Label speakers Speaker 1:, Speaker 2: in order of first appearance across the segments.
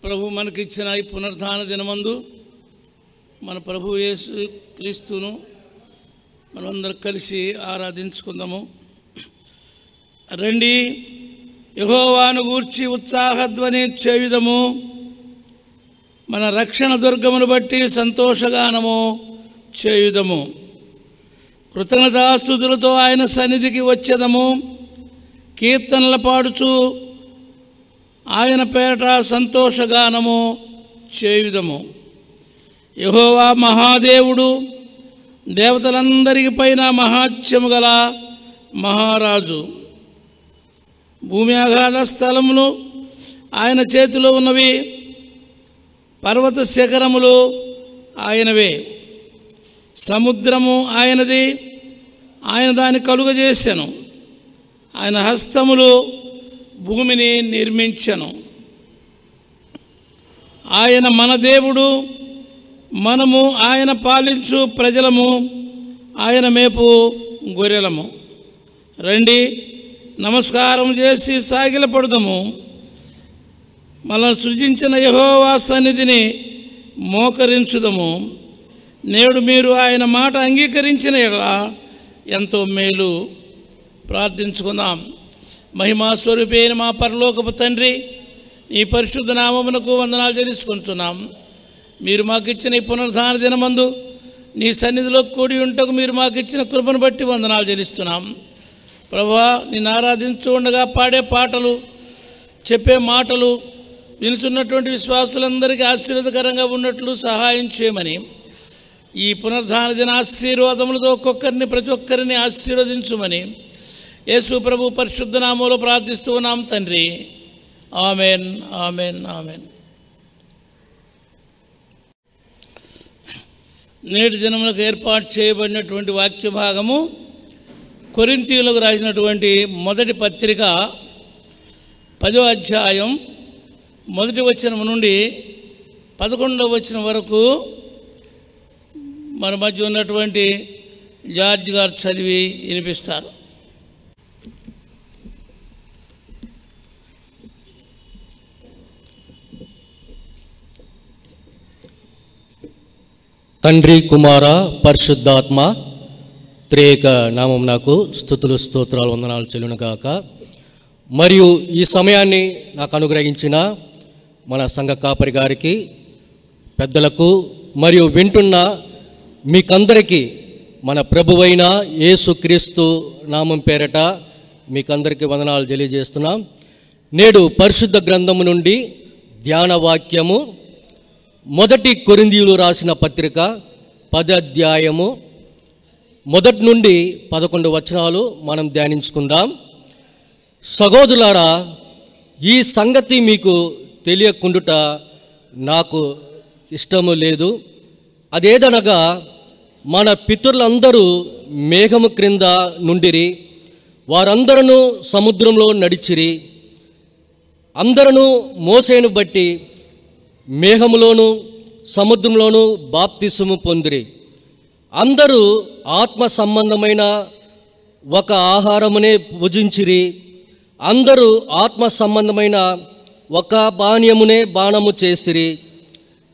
Speaker 1: ప్రభు మనకిచ్చిన ఈ పునరుద్ధాన దినమందు మన ప్రభు యేసు క్రీస్తును మనమందరం కలిసి ఆరాధించుకుందాము. రండి, యెహోవాను గూర్చి ఉత్సాహధ్వని చేయుదము, మన రక్షణ దుర్గమును బట్టి సంతోషగానము చేయుదము. కృతజ్ఞతాస్తుతులతో ఆయన సన్నిధికి వచ్చేదము, కీర్తనలు పాడుచు ఆయన పేరట సంతోషగానము చేయుదము. యెహోవా మహాదేవుడు, దేవతలందరికి పైన మహాత్యము గల మహారాజు. భూమి ఆగాధ స్థలములు ఆయన చేతిలో ఉన్నవి, పర్వత శిఖరములు ఆయనవే. సముద్రము ఆయనది, ఆయన దాన్ని కలుగజేసెను. ఆయన హస్తములు భూమిని నిర్మించెను. ఆయన మన దేవుడు, మనము ఆయన పాలించు ప్రజలము, ఆయన మేపు గొర్రెలము. రండి, నమస్కారం చేసి సాగిలపడదాము, మనల్ని సృజించిన యెహోవా సన్నిధిని మోకరించుదము. నేడు మీరు ఆయన మాట అంగీకరించిన యెడల ఎంతో మేలు. ప్రార్థించుకుందాం. మహిమా స్వరూపి అయిన మా పరలోకపు తండ్రి, నీ పరిశుద్ధ నామమునకు వందనాలు చెల్లించుకుంటున్నాం. మీరు మాకు ఇచ్చిన ఈ పునరుద్ధాన దినమందు నీ సన్నిధిలో కూడి ఉంటకు మీరు మాకు ఇచ్చిన కృపను బట్టి వందనాలు చెల్లిస్తున్నాం. ప్రభువా, నిన్ను ఆరాధించు ఉండగా పాడే పాటలు, చెప్పే మాటలు వినుచున్నటువంటి విశ్వాసులందరికీ ఆశీర్వాదకరంగా ఉన్నట్లు సహాయం చేయమని, ఈ పునరుద్ధాన దిన ఆశీర్వాదములతో ఒక్కొక్కరిని ప్రతి ఒక్కరిని ఆశీర్వదించుమని యేసు ప్రభు పరిశుద్ధ నామములో ప్రార్థిస్తూ ఉన్నాం తండ్రి. Amen, amen, amen. నేటి దినములకు ఏర్పాటు చేయబడినటువంటి వాక్య భాగము కొరింథీయులకు రాసినటువంటి మొదటి పత్రిక 10వ అధ్యాయం 1వ వచనం నుండి 11వ వచనం వరకు మన మధ్య ఉన్నటువంటి జార్జ్ గారు చదివి వినిపిస్తారు.
Speaker 2: తండ్రి, కుమార, పరిశుద్ధాత్మ త్రియేక నామం నాకు స్తుతులు, స్తోత్రాలు, వందనాలు చెల్లునుగాక. మరియు ఈ సమయాన్ని నాకు అనుగ్రహించిన మన సంఘ కాపరి గారికి, పెద్దలకు మరియు వింటున్న మీకందరికీ మన ప్రభువైన యేసుక్రీస్తు నామం పేరట మీకందరికీ వందనాలు తెలియజేస్తున్నాం. నేడు పరిశుద్ధ గ్రంథము నుండి ధ్యాన వాక్యము మొదటి కొరింథీయులు రాసిన పత్రిక 10వ అధ్యాయము 1 నుండి 11 వచనాలు మనం ధ్యానించుకుందాం. సహోదరులారా, ఈ సంగతి మీకు తెలియకుండుట నాకు ఇష్టము లేదు. అదేదనగా, మన పితరులందరూ మేఘము క్రింద నుండిరి, వారందరూ సముద్రంలో నడిచిరి, అందరూ మోసేను బట్టి మేఘములోను సముద్రంలోను బాప్తిసము పొందిరి. అందరూ ఆత్మ సంబంధమైన ఒక ఆహారమునే భుజించిరి, అందరూ ఆత్మ సంబంధమైన ఒక పానీయమునే పానము చేసిరి.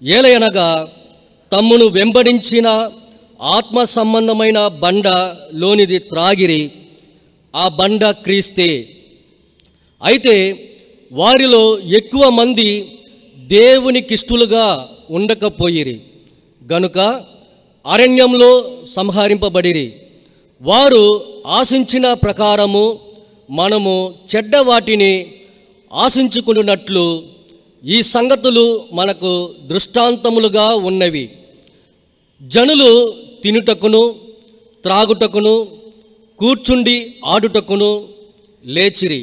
Speaker 2: ఏలయనగా తమ్మును వెంబడించిన ఆత్మ సంబంధమైన బండలోనిది త్రాగిరి, ఆ బండ క్రీస్తే. అయితే వారిలో ఎక్కువ మంది దేవునికిష్టులుగా ఉండకపోయిరి గనుక అరణ్యంలో సంహరింపబడిరి. వారు ఆశించిన ప్రకారము మనము చెడ్డ వాటిని ఆశించుకున్నట్లు ఈ సంగతులు మనకు దృష్టాంతములుగా ఉన్నవి. జనులు తినుటకును త్రాగుటకును కూర్చుండి ఆడుటకును లేచిరి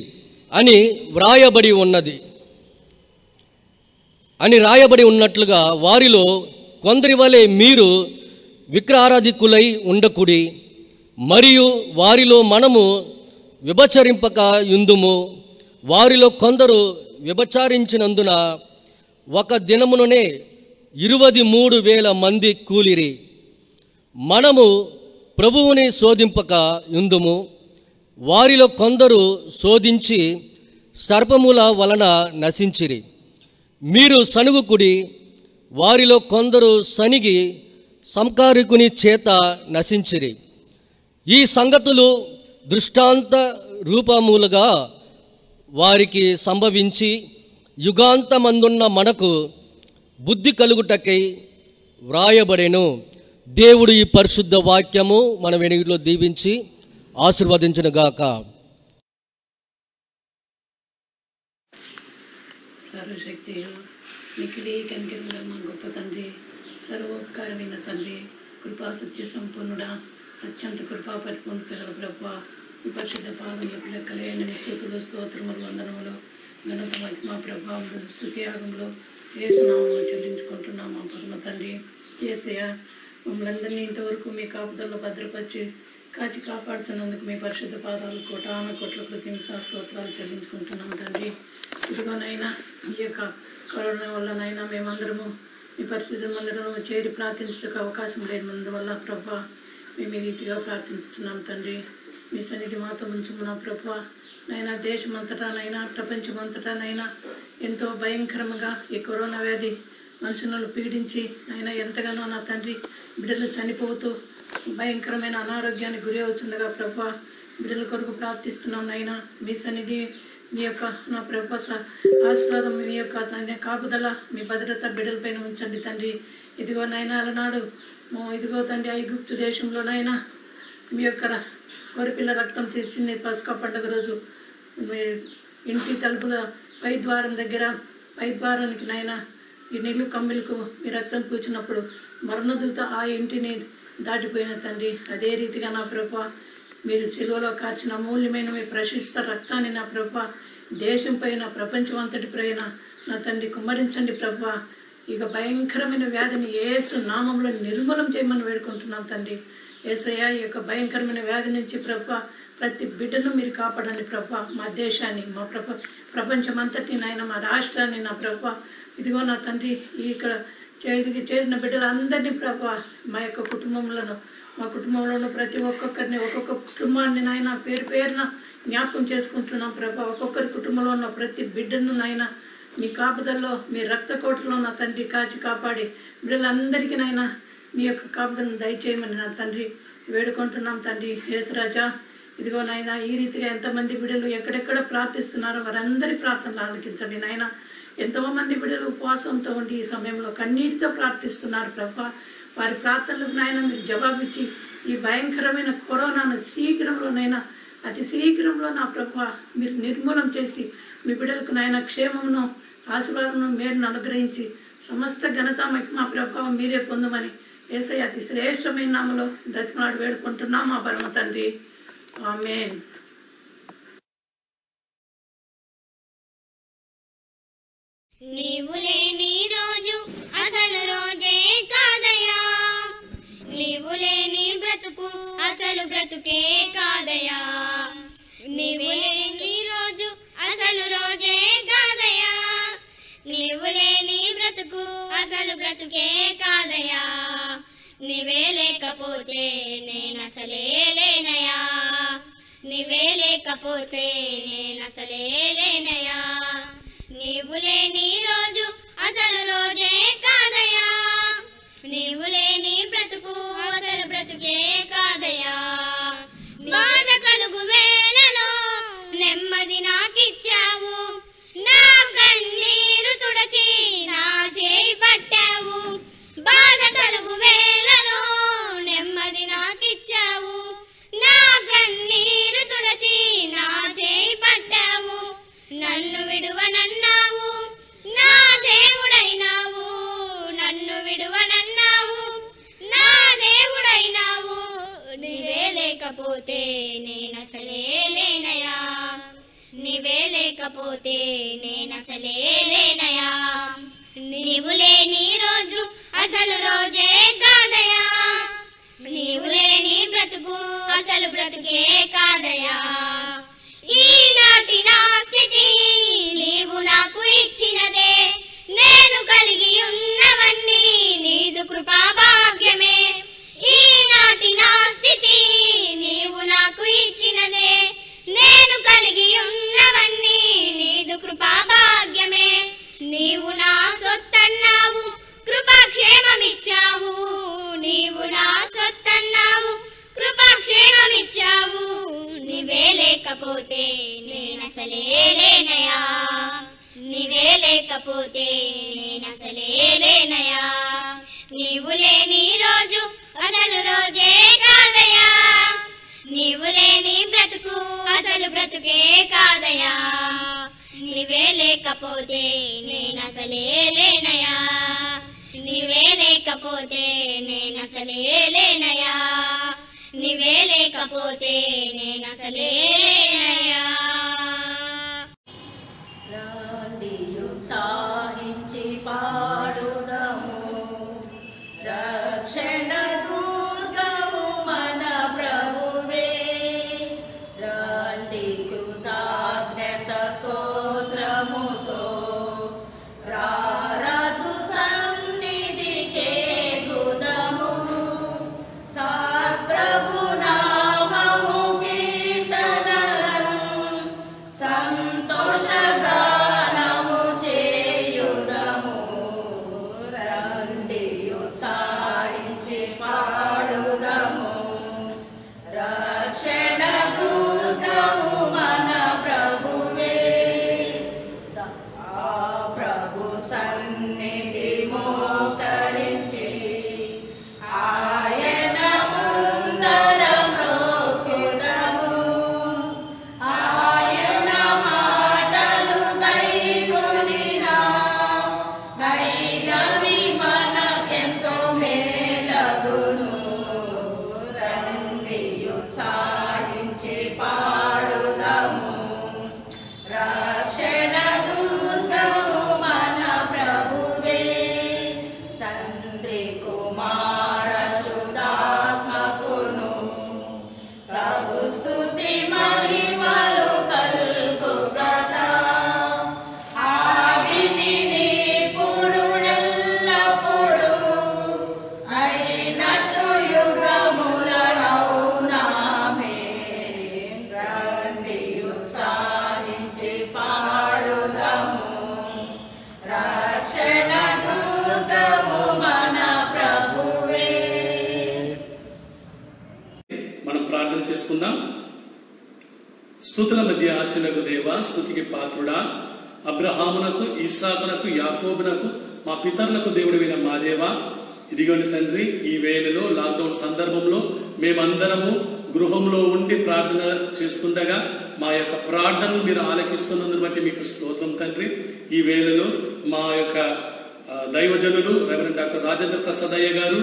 Speaker 2: అని రాయబడి ఉన్నట్లుగా వారిలో కొందరి వలె మీరు విగ్రహారాధికులై ఉండకుడి. మరియు వారిలో మనము వ్యభిచరింపక యుందుము. వారిలో కొందరు వ్యభిచరించినందున ఒక దినముననే 23,000 మంది కూలిరి. మనము ప్రభువుని శోధింపక యుందుము. వారిలో కొందరు శోధించి సర్పముల వలన నశించిరి. మీరు సనుగుకుడి. వారిలో కొందరు సనిగి సంకారికుని చేత నశించిరి. ఈ సంగతులు దృష్టాంత రూపములుగా వారికి సంభవించి యుగాంతమందున్న మనకు బుద్ధి కలుగుటకై వ్రాయబడెను. దేవుడు ఈ పరిశుద్ధ వాక్యము మన వెనుకలో దీవించి ఆశీర్వదించునుగాక.
Speaker 3: సర్వశక్తి మిక్కిలి కనికరముల మా గొప్ప తండ్రి, సర్వోపకారమైన తండ్రి, కృపా సత్య సంపూర్ణుడా, అత్యంత కృపా పరిపూర్ణత గల ప్రభువా, ఈ పరిశుద్ధ పాదములకు లెక్కలేని స్తుతులు, స్తోత్రములు, వందనములు, ఘనత, మహిమ, ప్రభావములు, స్తుతియాగములు యేసునామములో చెల్లించుకుంటున్నాం. మా పరమ తండ్రి యేసయ్యా, మమ్మల్ని అందరినీ ఇంతవరకు మీ కాపుదల్లో భద్రపరిచి కాచి కాపాడుతున్నందుకు మీ పరిశుద్ధ పాదాలు కోటాన కోట్ల కృతజ్ఞతా స్తోత్రాలు చెల్లించుకుంటున్నాం తండ్రి. ఇదిగోనైనా ఈ యొక్క కరోనా వల్లనైనా మేమందరము మీ పరిశుద్ధ మందిరంలో చేరి ప్రార్థించడానికి అవకాశం లేనందువల్ల ప్రభా మేము ఈ రీతిగా ప్రార్థిస్తున్నాం తండ్రి. మీ సన్నిధి మాతో ఉంచుకున్న ప్రభా, నైనా దేశమంతటానైనా ప్రపంచమంతటానైనా ఎంతో భయంకరంగా ఈ కరోనా వ్యాధి మనుషులను పీడించి అయినా ఎంతగానో నా తండ్రి బిడ్డలు చనిపోతూ భయంకరమైన అనారోగ్యానికి గురి అవుతుండగా ప్రభా, బిడ్డల కొరకు ప్రార్థిస్తున్నాం. అయినా మీ సన్నిధి, మీ యొక్క నా ప్రభా ఆశీర్వాదం, మీ యొక్క తండ్రి కాపుదల, మీ భద్రత బిడ్డలపైన ఉంచండి తండ్రి. ఇదిగోనైనా అలనాడు ఇదిగో తండ్రి ఐగుప్తు దేశంలోనైనా మీ యొక్క గొర్రెపిల్ల రక్తం తీర్చింది పస్కా పండుగ రోజు మీ ఇంటి తలుపుల పై ద్వారం దగ్గర పై ద్వారానికి నైనా ఈ నీళ్లు కమ్మిలకు మీ రక్తం పూచినప్పుడు మరణదూత ఆ ఇంటిని దాటిపోయిన తండ్రి. అదే రీతిగా నా ప్రభా మీరు సిలువలో కార్చిన అమూల్యమైన మీ ప్రశస్త రక్తాన్ని నా ప్రభా దేశం పైన ప్రపంచం అంతటి పైన నా తండ్రి కుమ్మరించండి ప్రభా. ఇక భయంకరమైన వ్యాధిని యేసు నామంలో నిర్మూలం చేయమని వేడుకుంటున్నాం తండ్రి. యేసయ్య, ఈ యొక్క భయంకరమైన వ్యాధి నుంచి ప్రభా ప్రతి బిడ్డను మీరు కాపాడండి ప్రభా. మా దేశాన్ని, మా ప్రపంచం అంతటిని నాయన, మా రాష్ట్రాన్ని నా ప్రభా ఇదిగో నా తండ్రి ఇక్కడ చేరిన బిడ్డలందరినీ ప్రభా మా యొక్క మా కుటుంబంలోనూ ప్రతి ఒక్కొక్కరిని ఒక్కొక్క కుటుంబాన్ని నాయన పేరు పేరున జ్ఞాపకం చేసుకుంటున్నాం ప్రభా. ఒక్కొక్కరి కుటుంబంలో ఉన్న ప్రతి బిడ్డను నాయన మీ కాపుదల్లో మీ రక్త కోటలో నా తండ్రి కాచి కాపాడి బిడ్డలందరికీ నాయన మీ యొక్క కాపుదలను దయచేయమని నా తండ్రి వేడుకుంటున్నాం తండ్రి. యేసురాజా, ఇదిగో నాయన ఈ రీతిగా ఎంతమంది బిడ్డలు ఎక్కడెక్కడ ప్రార్థిస్తున్నారో వారందరి ప్రార్థనలు ఆలకించండి నాయన. ఎంతో మంది బిడ్డలు ఉపవాసంతో ఉండి ఈ సమయంలో కన్నీటితో ప్రార్థిస్తున్నారు ప్రభా. వారి ప్రార్థనలకు నాయన మీరు జవాబిచ్చి ఈ భయంకరమైన కరోనాను శీఘ్రంలోనైనా అతి శీఘ్రంలో నా ప్రభా మీరు నిర్మూలం చేసి మీ బిడ్డలకు నాయన క్షేమమును ఆశీర్వాదమును మేలును అనుగ్రహించి సమస్త ఘనత మహిమ ప్రభావం మీరే పొందమని యేసయ్య అతి శ్రేష్టమైన నామములో బ్రతిమలాడి వేడుకుంటున్నాం మా పరమ తండ్రి. ఆమేన్.
Speaker 4: నీవు లేని రోజు అసలు రోజే కాదయా, నీవు లేని బ్రతుకు అసలు బ్రతుకే కాదయా, నీవు లేని రోజు అసలు రోజే కాదయా, నీవు లేని బ్రతుకు అసలు బ్రతుకే కాదయా, నీవే లేకపోతే నేనసలే లేనయా, నీవే లేకపోతే నేనసలే లేనయా, నీవు లేని రోజు అసలు రోజే కాదయా, నీవు లేని బ్రతుకు అసలు బ్రతుకే కాదయా, బాధ కలుగు వేళలో నెమ్మది నాకిచ్చావు, నా కన్నీరు తుడచి నా చేయి పట్టావు, బాధ కలుగు వేళలో నెమ్మది నాకిచ్చావు, నా కన్నీరు తుడచి నా చేయి పట్టావు, నన్ను విడువనన్నావు నా దేవుడైనావు, నన్ను విడువనన్నావు నా దేవుడైనావు, నీవే లేకపోతే నేనసలే లేనయా, నీవే లేకపోతే నేనసలే లేనయా, నీవు లేని రోజు అసలు రోజే కాదయా, నీవు లేని బ్రతుకు అసలు బ్రతుకే కాదయా, ఈనాటి నా స్థితి నీవు నాకు ఇచ్చినదే, నేను కలిగి ఉన్నవన్నీ నీదు కృపా భాగ్యమే, ఈనాటి నా స్థితి నీవు నాకు ఇచ్చినదే, నేను కలిగి ఉన్నవన్నీ నీదు కృపా భాగ్యమే, నీవు నా లేకపోతే నేనసలే లేనయా, నీవే లేకపోతే నేనసలే లేనయా. నీవు లేని రోజు అసలు రోజే కాదయా, నీవు లేని బ్రతుకు అసలు బ్రతుకే కాదయా. నీవే లేకపోతే నేనసలే లేనయా, నీవే లేకపోతే నేనసలే లేనయా, నీవే లేకపోతే నేనసలే లేనయా.
Speaker 5: ఉత్సాహించి పాడుదము, రక్షణ దుర్గము మన ప్రభువే. రండి కృతజ్ఞత స్తోత్రముతో రారాజు సన్నిధికే గుదము. సత్ప్రభు నామము కీర్తనలను సంతోషగానము చేయుదము. రండి ఉత్సాహించి పాడుదము, రక్షణ దుర్గము మన ప్రభువే. ఆ ప్రభు సన్నిధి మోకరించి ఆయన ముందర మ్రోక్కెదము. ఆయన మాటలు గైకొనినా అవి మనకెంతో మేలగును. రండి ఉత్సాహించి పాడుదము, రక్షణ దుర్గము మన ప్రభువే. తండ్రి కుమార శుద్ధాత్మకును ప్రభు స్తుతి మహిమలు కల్గుగదా. ఆదిని ఇప్పుడు ఎల్లప్పుడు అయినట్టు యుగములనౌనామే. రండి ఉత్సాహించి పాడుదము, రక్షణ దుర్గము మన ప్రభువే.
Speaker 6: మనం ప్రార్థన చేసుకుందాం. స్తుతుల మధ్య ఆశలకు దేవా, స్తుతికి పాత్రుడా, అబ్రహామునకు, ఇస్సాకునకు, యాకోబునకు, మా పితరులకు దేవుడివైన మా దేవా, ఇదిగోని తండ్రి, ఈ వేళలో లాక్డౌన్ సందర్భంలో మేమందరము గృహంలో ఉండి ప్రార్థన చేస్తుండగా మా యొక్క ప్రార్థనలు మీరు ఆలకిస్తున్నందుకు బట్టి మీకు స్తోత్రం తండ్రి. ఈ వేళలో మా యొక్క దైవజనులు రెవరెండ్ డాక్టర్ రాజేంద్ర ప్రసాద్ అయ్య గారు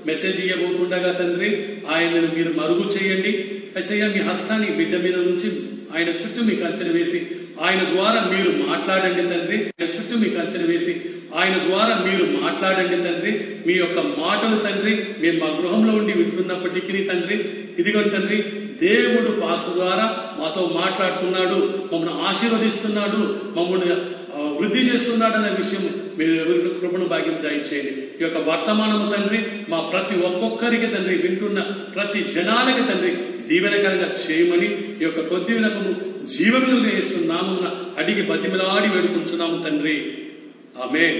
Speaker 6: మెసేజ్ ఇవ్వబోతుండగా తండ్రి, ఆయనను మీరు మరుగు చేయండి. యేసయ్య, మీ హస్తాన్ని బిడ్డ మీద నుంచి ఆయన చుట్టూ మీ కంచెను వేసి ఆయన ద్వారా మీరు మాట్లాడండి తండ్రి. ఆయన చుట్టూ మీ కంచెను వేసి ఆయన ద్వారా మీరు మాట్లాడండి తండ్రి. మీ యొక్క మాటలు తండ్రి మేము మా గృహంలో ఉండి వింటున్నప్పటికీ తండ్రి, ఇదిగోండి తండ్రి, దేవుడు పాస్టర్ ద్వారా మాతో మాట్లాడుతున్నాడు, మమ్మల్ని ఆశీర్వదిస్తున్నాడు, మమ్మల్ని వృద్ధి చేస్తున్నాడు అనే విషయం మీరు ఎవరికి కృపను భాగ్యం దయచేయండి. ఈ యొక్క వర్తమానము తండ్రి మా ప్రతి ఒక్కొక్కరికి తండ్రి, వింటున్న ప్రతి జనాలకి తండ్రి దీవెనకరంగా చేయమని ఈ యొక్క కొద్ది వినకము జీవములు వేస్తున్నామున్న అడిగి బతిమలాడి వేడుకుంటున్నాము తండ్రి. ఆమేన్.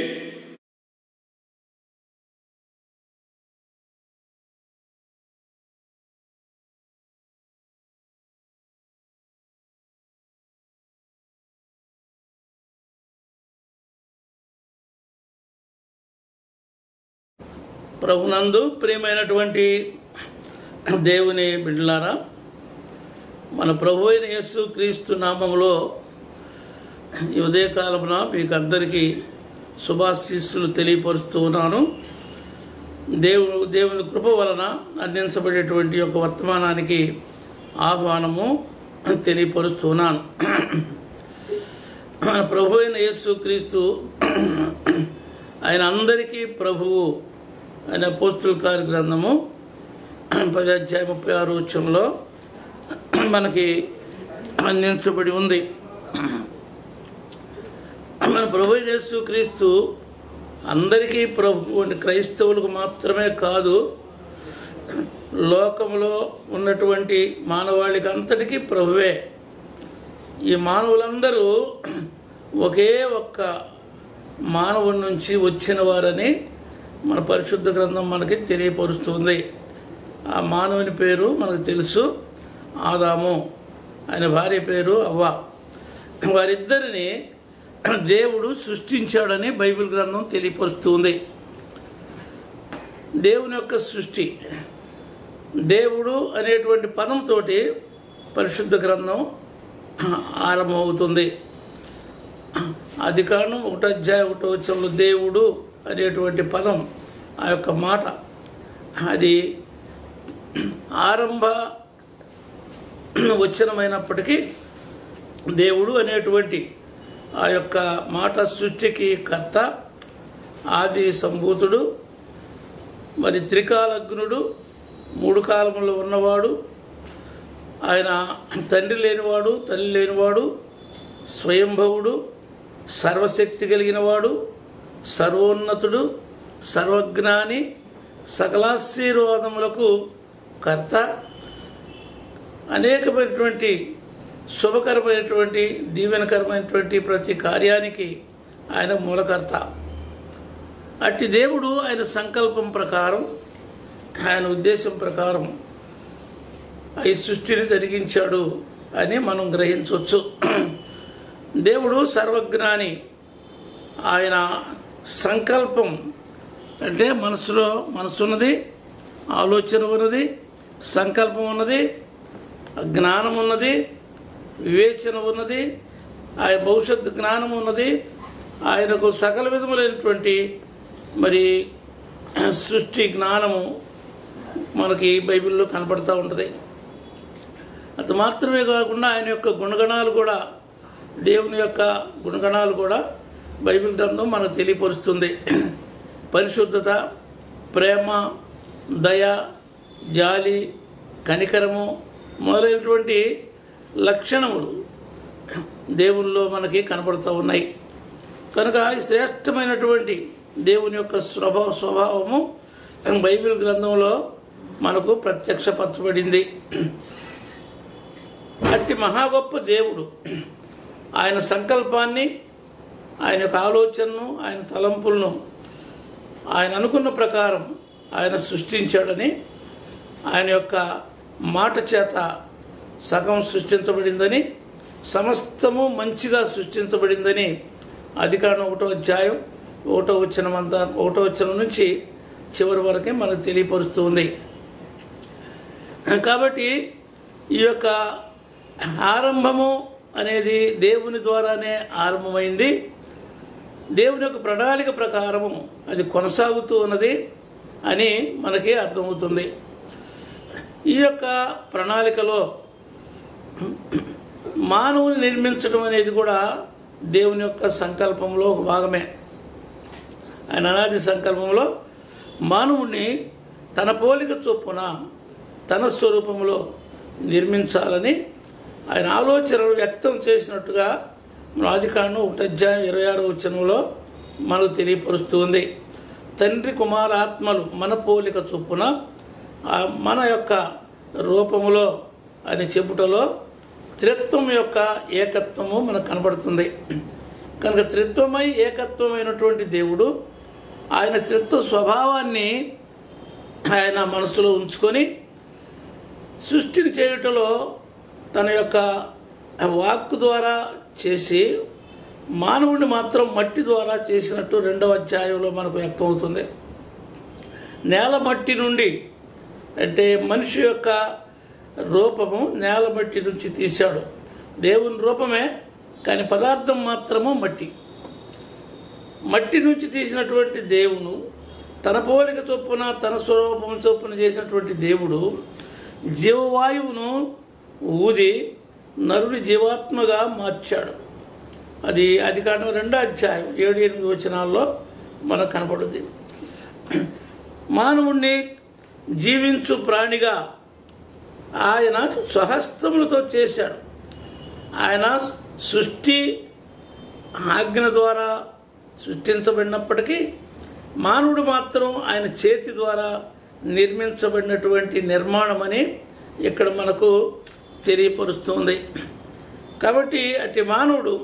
Speaker 1: ప్రభునందు ప్రియమైనటువంటి దేవుని బిడ్డలారా, మన ప్రభు అయిన యేసు క్రీస్తు నామములో ఈ ఉదయకాలమున మీకు అందరికీ శుభాశీస్సులు తెలియపరుస్తూ ఉన్నాను. దేవుని కృప వలన అందించబడేటువంటి యొక్క వర్తమానానికి ఆహ్వానము తెలియపరుస్తున్నాను. మన ప్రభు అయిన యేసు క్రీస్తు ఆయన అందరికీ ప్రభువు ఆయన అపోస్తుల కార్యగ్రంథము 10:36 మనకి అందించబడి ఉంది. మన ప్రభు యేసు క్రీస్తు అందరికీ ప్రభు అంటే క్రైస్తవులకు మాత్రమే కాదు, లోకంలో ఉన్నటువంటి మానవాళికి అంతటికీ ప్రభువే. ఈ మానవులందరూ ఒకే ఒక్క మానవుడి నుంచి వచ్చిన వారని మన పరిశుద్ధ గ్రంథం మనకి తెలియపరుస్తుంది. ఆ మానవుని పేరు మనకు తెలుసు, ఆదాము. ఆయన భార్య పేరు అవ్వ. వారిద్దరిని దేవుడు సృష్టించాడని బైబిల్ గ్రంథం తెలియపరుస్తుంది. దేవుని యొక్క సృష్టి, దేవుడు అనేటువంటి పదంతో పరిశుద్ధ గ్రంథం ఆరంభమవుతుంది. ఆదికాండం 1:1 దేవుడు అనేటువంటి పదం, ఆ యొక్క మాట, అది ఆరంభ వచనమైనప్పటికీ దేవుడు అనేటువంటి ఆ యొక్క మాట సృష్టికి కర్త, ఆది సంభూతుడు, మరి త్రికాలగ్నుడు, 3 కాలములో ఉన్నవాడు, ఆయన తండ్రి లేనివాడు, తల్లి లేనివాడు, స్వయంభవుడు, సర్వశక్తి కలిగినవాడు, సర్వోన్నతుడు, సర్వజ్ఞాని, సకలాశీర్వాదములకు కర్త, అనేకమైనటువంటి శుభకరమైనటువంటి దీవెనకరమైనటువంటి ప్రతి కార్యానికి ఆయన మూలకర్త. అట్టి దేవుడు ఆయన సంకల్పం ప్రకారం, ఆయన ఉద్దేశం ప్రకారం ఈ సృష్టిని జరిగించాడు అని మనం గ్రహించవచ్చు. దేవుడు సర్వజ్ఞాని. ఆయన సంకల్పం అంటే మనసున్నది, ఆలోచన ఉన్నది, సంకల్పం ఉన్నది, జ్ఞానం ఉన్నది, వివేచన ఉన్నది, ఆయన భవిష్యత్తు జ్ఞానం ఉన్నది. ఆయనకు సకల విధములైనటువంటి మరి సృష్టి జ్ఞానము మనకి బైబిల్లో కనపడుతూ ఉంటుంది. అది మాత్రమే కాకుండా ఆయన యొక్క గుణగణాలు కూడా, దేవుని యొక్క గుణగణాలు కూడా బైబిల్ గ్రంథం మనకు తెలియపరుస్తుంది. పరిశుద్ధత, ప్రేమ, దయ, జాలి, కనికరము మొదలైనటువంటి లక్షణములు దేవుల్లో మనకి కనపడుతూ ఉన్నాయి. కనుక ఈ శ్రేష్టమైనటువంటి దేవుని యొక్క స్వభావము బైబిల్ గ్రంథంలో మనకు ప్రత్యక్షపరచబడింది. అట్టి మహా గొప్ప దేవుడు ఆయన సంకల్పాన్ని, ఆయన యొక్క ఆలోచనను, ఆయన తలంపులను ఆయన అనుకున్న ప్రకారం ఆయన సృష్టించాడని, ఆయన యొక్క మాట చేత సగం సృష్టించబడిందని, సమస్తము మంచిగా సృష్టించబడిందని ఆదికాండం 1:1 నుంచి చివరి వరకే మనకు తెలియపరుస్తుంది. కాబట్టి ఈ యొక్క ఆరంభము అనేది దేవుని ద్వారానే ఆరంభమైంది. దేవుని యొక్క ప్రణాళిక ప్రకారము అది కొనసాగుతూ ఉన్నది అని మనకి అర్థమవుతుంది. ఈ యొక్క ప్రణాళికలో మానవుని నిర్మించడం అనేది కూడా దేవుని యొక్క సంకల్పంలో ఒక భాగమే. ఆయన అనాది సంకల్పంలో మానవుణ్ణి తన పోలిక చొప్పున తన స్వరూపంలో నిర్మించాలని ఆయన ఆలోచనలు వ్యక్తం చేసినట్టుగా మన ఆదికాండం 1:26 మనకు తెలియపరుస్తుంది. తండ్రి కుమారాత్మలు మన పోలిక చొప్పున మన యొక్క రూపములో అని చెప్పుటలో త్రిత్వం యొక్క ఏకత్వము మనకు కనబడుతుంది. కనుక త్రిత్వమై ఏకత్వమైనటువంటి దేవుడు ఆయన త్రిత్వ స్వభావాన్ని ఆయన మనసులో ఉంచుకొని సృష్టిని చేయుటలో తన యొక్క వాక్కు ద్వారా చేసి మానవుడిని మాత్రం మట్టి ద్వారా చేసినట్టు 2వ అధ్యాయంలో మనకు వ్యక్తమవుతుంది. నేల మట్టి నుండి అంటే మనిషి యొక్క రూపము నేల మట్టి నుంచి తీశాడు. దేవుని రూపమే, కానీ పదార్థం మాత్రము మట్టి. మట్టి నుంచి తీసినటువంటి దేవుడు తన పోలిక చొప్పున తన స్వరూపం చొప్పున చేసినటువంటి దేవుడు జీవవాయువును ఊది నరుని జీవాత్మగా మార్చాడు. అది ఆదికాండం 2:7-8 మనకు కనపడుద్ది. మానవుణ్ణి జీవించు ప్రాణిగా ఆయన స్వహస్తములతో చేశాడు. ఆయన సృష్టి ఆజ్ఞ ద్వారా సృష్టించబడినప్పటికీ మానవుడు మాత్రం ఆయన చేతి ద్వారా నిర్మించబడినటువంటి నిర్మాణమని ఇక్కడ మనకు తెలియపరుస్తుంది. కాబట్టి అట్టి మానవుడు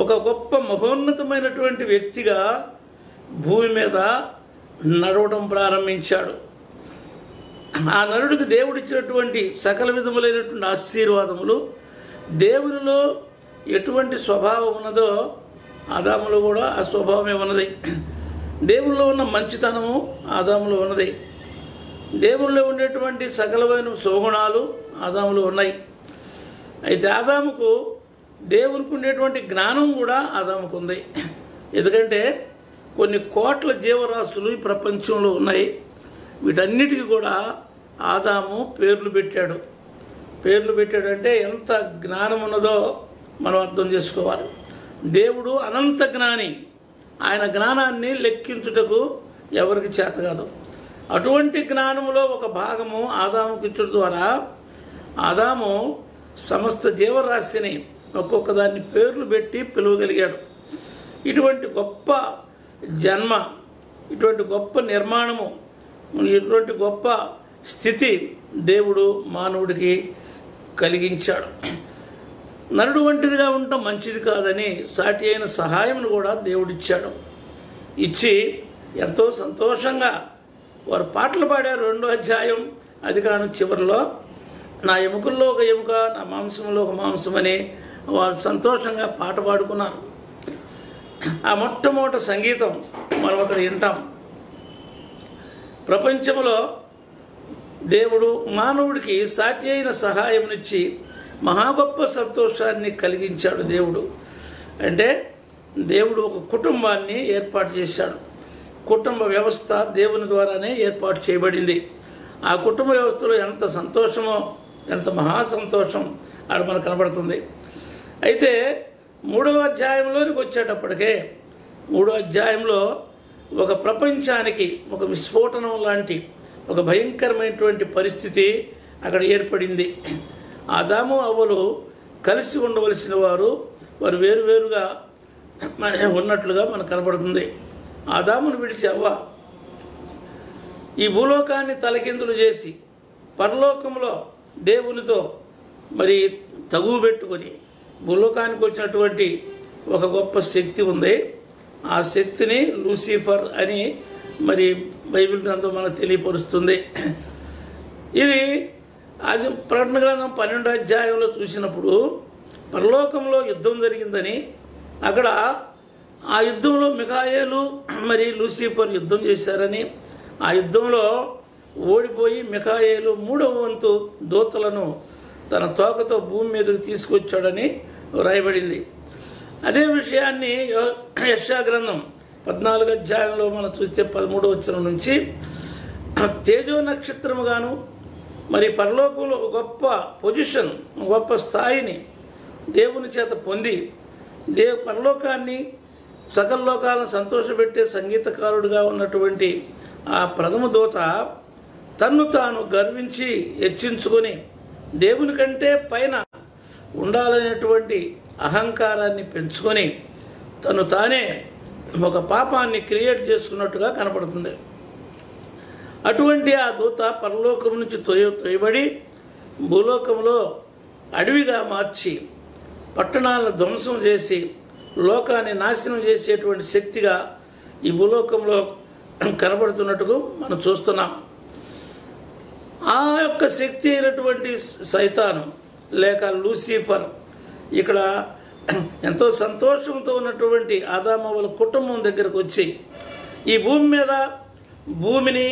Speaker 1: ఒక గొప్ప మహోన్నతమైనటువంటి వ్యక్తిగా భూమి మీద నడవడం ప్రారంభించాడు. ఆ నరుడికి దేవుడిచ్చినటువంటి సకల విధములైనటువంటి ఆశీర్వాదములు, దేవునిలో ఎటువంటి స్వభావం ఉన్నదో ఆదాములో కూడా ఆ స్వభావమే ఉన్నది. దేవుల్లో ఉన్న మంచితనము ఆదాములో ఉన్నది. దేవుల్లో ఉండేటువంటి సకలమైన సుగుణాలు ఆదాములో ఉన్నాయి. అయితే ఆదాముకు దేవునికి ఉండేటువంటి జ్ఞానం కూడా ఆదాముకు ఉంది. ఎందుకంటే కొన్ని కోట్ల జీవరాశులు ఈ ప్రపంచంలో ఉన్నాయి. వీటన్నిటికీ కూడా ఆదాము పేర్లు పెట్టాడు. పేర్లు పెట్టాడంటే ఎంత జ్ఞానం ఉన్నదో మనం అర్థం చేసుకోవాలి. దేవుడు అనంత జ్ఞాని. ఆయన జ్ఞానాన్ని లెక్కించుటకు ఎవరికి చేత కాదు. అటువంటి జ్ఞానములో ఒక భాగము ఆదాముకి ఇచ్చడం ద్వారా ఆదాము సమస్త జీవరాశిని ఒక్కొక్క దాన్ని పేర్లు పెట్టి పిలువగలిగాడు. ఇటువంటి గొప్ప జన్మ, ఇటువంటి గొప్ప నిర్మాణము, ఇటువంటి గొప్ప స్థితి దేవుడు మానవుడికి కలిగించాడు. నరుడు ఒంటరిగా ఉండటం మంచిది కాదని సాటి అయిన సహాయంను కూడా దేవుడిచ్చాడు. ఇచ్చి ఎంతో సంతోషంగా వారు పాటలు పాడారు. 2వ అధ్యాయం అధికారం చివరిలో, నా ఎముకల్లో ఒక ఎముక, నా మాంసంలో ఒక మాంసం అని వారు సంతోషంగా పాట పాడుకున్నారు. ఆ మొట్టమొదటి సంగీతం మనం అక్కడ వింటాం. ప్రపంచంలో దేవుడు మానవుడికి సాటి అయిన సహాయంనిచ్చి మహా గొప్ప సంతోషాన్ని కలిగించాడు. దేవుడు అంటే దేవుడు ఒక కుటుంబాన్ని ఏర్పాటు చేశాడు. కుటుంబ వ్యవస్థ దేవుని ద్వారానే ఏర్పాటు చేయబడింది. ఆ కుటుంబ వ్యవస్థలో ఎంత సంతోషమో, ఎంత మహా సంతోషం అది మనకు కనబడుతుంది. అయితే 3వ అధ్యాయంలోనికి వచ్చేటప్పటికే 3వ అధ్యాయంలో ఒక ప్రపంచానికి ఒక విస్ఫోటనం లాంటి ఒక భయంకరమైనటువంటి పరిస్థితి అక్కడ ఏర్పడింది. ఆదాము అవ్వలు కలిసి ఉండవలసిన వారు వేరువేరుగా ఉన్నట్లుగా మనకు కనబడుతుంది. ఆదామును విడిచి అవ్వ ఈ భూలోకాన్ని తలకిందులు చేసి పరలోకంలో దేవునితో తగువ పెట్టుకొని భూలోకానికి వచ్చినటువంటి ఒక గొప్ప శక్తి ఉంది. ఆ శక్తిని లూసిఫర్ అని బైబిల్ గ్రంథం మనకు తెలియపరుస్తుంది. ఇది అది ప్రకటన గ్రంథం 12వ అధ్యాయంలో చూసినప్పుడు పరలోకంలో యుద్ధం జరిగిందని, అక్కడ ఆ యుద్ధంలో మిఖాయేలు లూసిఫర్ యుద్ధం చేశారని, ఆ యుద్ధంలో ఓడిపోయి మిఖాయేలు 3వ వంతు దూతలను తన తోకతో భూమి మీదకి తీసుకొచ్చాడని వ్రాయబడింది. అదే విషయాన్ని యెషయా గ్రంథం 14వ అధ్యాయంలో మనం చూస్తే 13వ వచనం నుంచి తేజో నక్షత్రముగాను పరలోకంలో గొప్ప పొజిషన్, గొప్ప స్థాయిని దేవుని చేత పొంది పరలోకాన్ని సకల లోకాలను సంతోషపెట్టే సంగీతకారుడిగా ఉన్నటువంటి ఆ ప్రథమ దూత తన్ను తాను గర్వించి హెచ్చించుకొని దేవుని కంటే పైన ఉండాలనేటువంటి అహంకారాన్ని పెంచుకొని తను తానే ఒక పాపాన్ని క్రియేట్ చేసుకున్నట్టుగా కనపడుతుంది. అటువంటి ఆ దూత పరలోకం నుంచి తోయబడి భూలోకంలో అడవిగా మార్చి పట్టణాలను ధ్వంసం చేసి లోకాన్ని నాశనం చేసేటువంటి శక్తిగా ఈ భూలోకంలో కనబడుతున్నట్టుగా మనం చూస్తున్నాం. ఆ యొక్క శక్తి అయినటువంటి సైతాను లేక లూసిఫర్ ఇక్కడ ఎంతో సంతోషంతో ఉన్నటువంటి ఆదామవ్వల కుటుంబం దగ్గరకు వచ్చి ఈ భూమి మీద భూమిని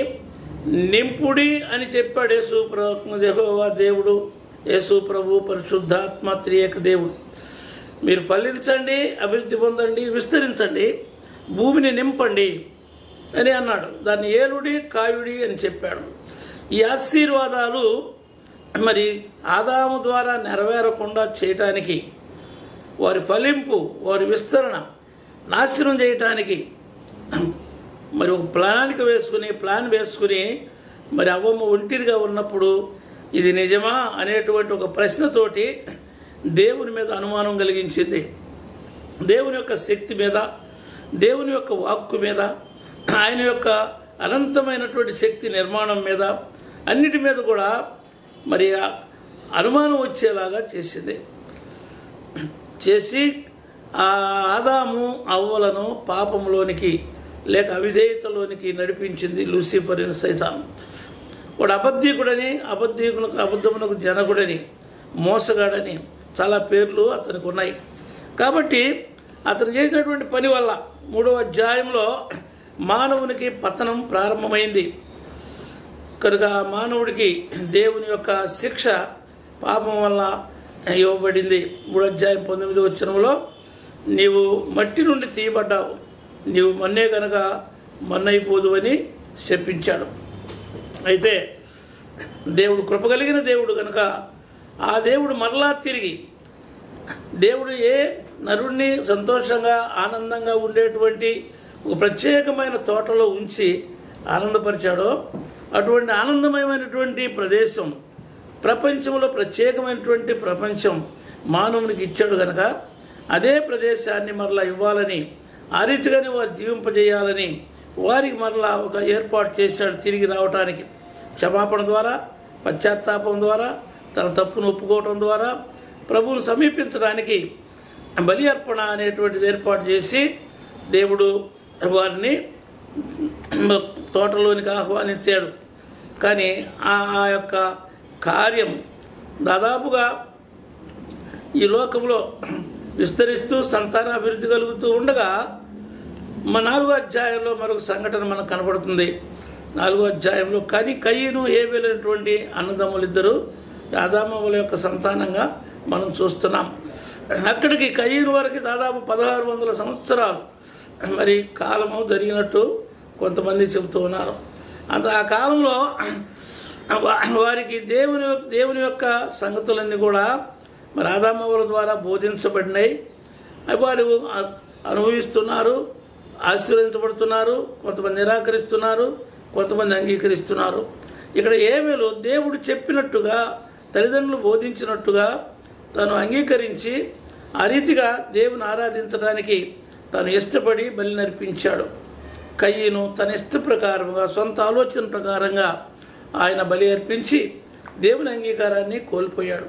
Speaker 1: నింపుడి అని చెప్పాడు యెహోవా దేవుడు, యేసు ప్రభు, పరిశుద్ధాత్మ త్రియేక దేవుడు. మీరు ఫలించండి, అభివృద్ధి పొందండి, విస్తరించండి, భూమిని నింపండి అని అన్నాడు. దాన్ని ఏలుడి కాయుడి అని చెప్పాడు. ఈ ఆశీర్వాదాలు ఆదాము ద్వారా నెరవేరకుండా చేయటానికి, వారి ఫలింపు, వారి విస్తరణ నాశనం చేయటానికి ఒక ప్లాన్ వేసుకుని అవ్వమ్మ ఒంటిరిగా ఉన్నప్పుడు ఇది నిజమా అనేటువంటి ఒక ప్రశ్నతోటి దేవుని మీద అనుమానం కలిగించింది. దేవుని యొక్క శక్తి మీద, దేవుని యొక్క వాక్కు మీద, ఆయన యొక్క అనంతమైనటువంటి శక్తి నిర్మాణం మీద, అన్నిటి మీద కూడా అనుమానం వచ్చేలాగా చేసి ఆ ఆదాము అవ్వలను పాపంలోనికి లేక అవిధేయతలోనికి నడిపించింది లూసిఫర్ అయిన సైతాను. వాడు అబద్ధీకుడని, అబద్ధమునకు జనకుడని, మోసగాడని చాలా పేర్లు అతనికి ఉన్నాయి. కాబట్టి అతను చేసినటువంటి పని వల్ల 3వ అధ్యాయంలో మానవునికి పతనం ప్రారంభమైంది. కనుక మానవుడికి దేవుని యొక్క శిక్ష పాపం వల్ల ఇవ్వబడింది. 3వ అధ్యాయం 19వ వచనంలో నీవు మట్టి నుండి తీయబడ్డావు, నీవు మన్నే కనుక మన్నైపోదు అని శపించాడు. అయితే దేవుడు కృపగలిగిన దేవుడు కనుక ఆ దేవుడు మరలా తిరిగి దేవుడు ఏ నరుణ్ణి సంతోషంగా ఆనందంగా ఉండేటువంటి ఒక ప్రత్యేకమైన తోటలో ఉంచి ఆనందపరిచాడో అటువంటి ఆనందమయమైనటువంటి ప్రదేశం, ప్రపంచంలో ప్రత్యేకమైనటువంటి ప్రపంచం మానవునికి ఇచ్చాడు కనుక అదే ప్రదేశాన్ని మరలా ఇవ్వాలని, ఆ రీతిగానే వారు జీవింపజేయాలని వారికి మరలా ఒక ఏర్పాటు చేశాడు. తిరిగి రావటానికి క్షమాపణ ద్వారా, పశ్చాత్తాపం ద్వారా, తన తప్పును ఒప్పుకోవటం ద్వారా ప్రభువును సమీపించడానికి బలి అర్పణ అనేటువంటిది ఏర్పాటు చేసి దేవుడు వారిని తోటలోనికి ఆహ్వానించాడు. కానీ ఆ యొక్క కార్యం దాదాపుగా ఈ లోకంలో విస్తరిస్తూ సంతానాభివృద్ధి కలుగుతూ ఉండగా 4వ అధ్యాయంలో మరొక సంఘటన మనకు కనబడుతుంది. 4వ అధ్యాయంలో కయీను హేబెలు అనేటువంటి అన్నదమ్ములిద్దరూ ఆదాముల యొక్క సంతానంగా మనం చూస్తున్నాం. అక్కడికి కయీను వరకు దాదాపు 1600 సంవత్సరాలు మరి కాలము జరిగినట్టు కొంతమంది చెబుతూ ఉన్నారు. ఆ కాలంలో వారికి దేవుని యొక్క సంగతులన్నీ కూడా మరి ఆదాముల ద్వారా బోధించబడినాయి. వారు అనుభవిస్తున్నారు, ఆశీర్వదించబడుతున్నారు. కొంతమంది నిరాకరిస్తున్నారు, కొంతమంది అంగీకరిస్తున్నారు. ఇక్కడ హేబెలు దేవుడు చెప్పినట్టుగా, తల్లిదండ్రులు బోధించినట్టుగా తను అంగీకరించి ఆ రీతిగా దేవుని ఆరాధించడానికి తను ఇష్టపడి బలి నర్పించాడు. కయీను తన ఇష్ట ప్రకారంగా, సొంత ఆలోచన ప్రకారంగా ఆయన బలి అర్పించి దేవుని అంగీకారాన్ని కోల్పోయాడు.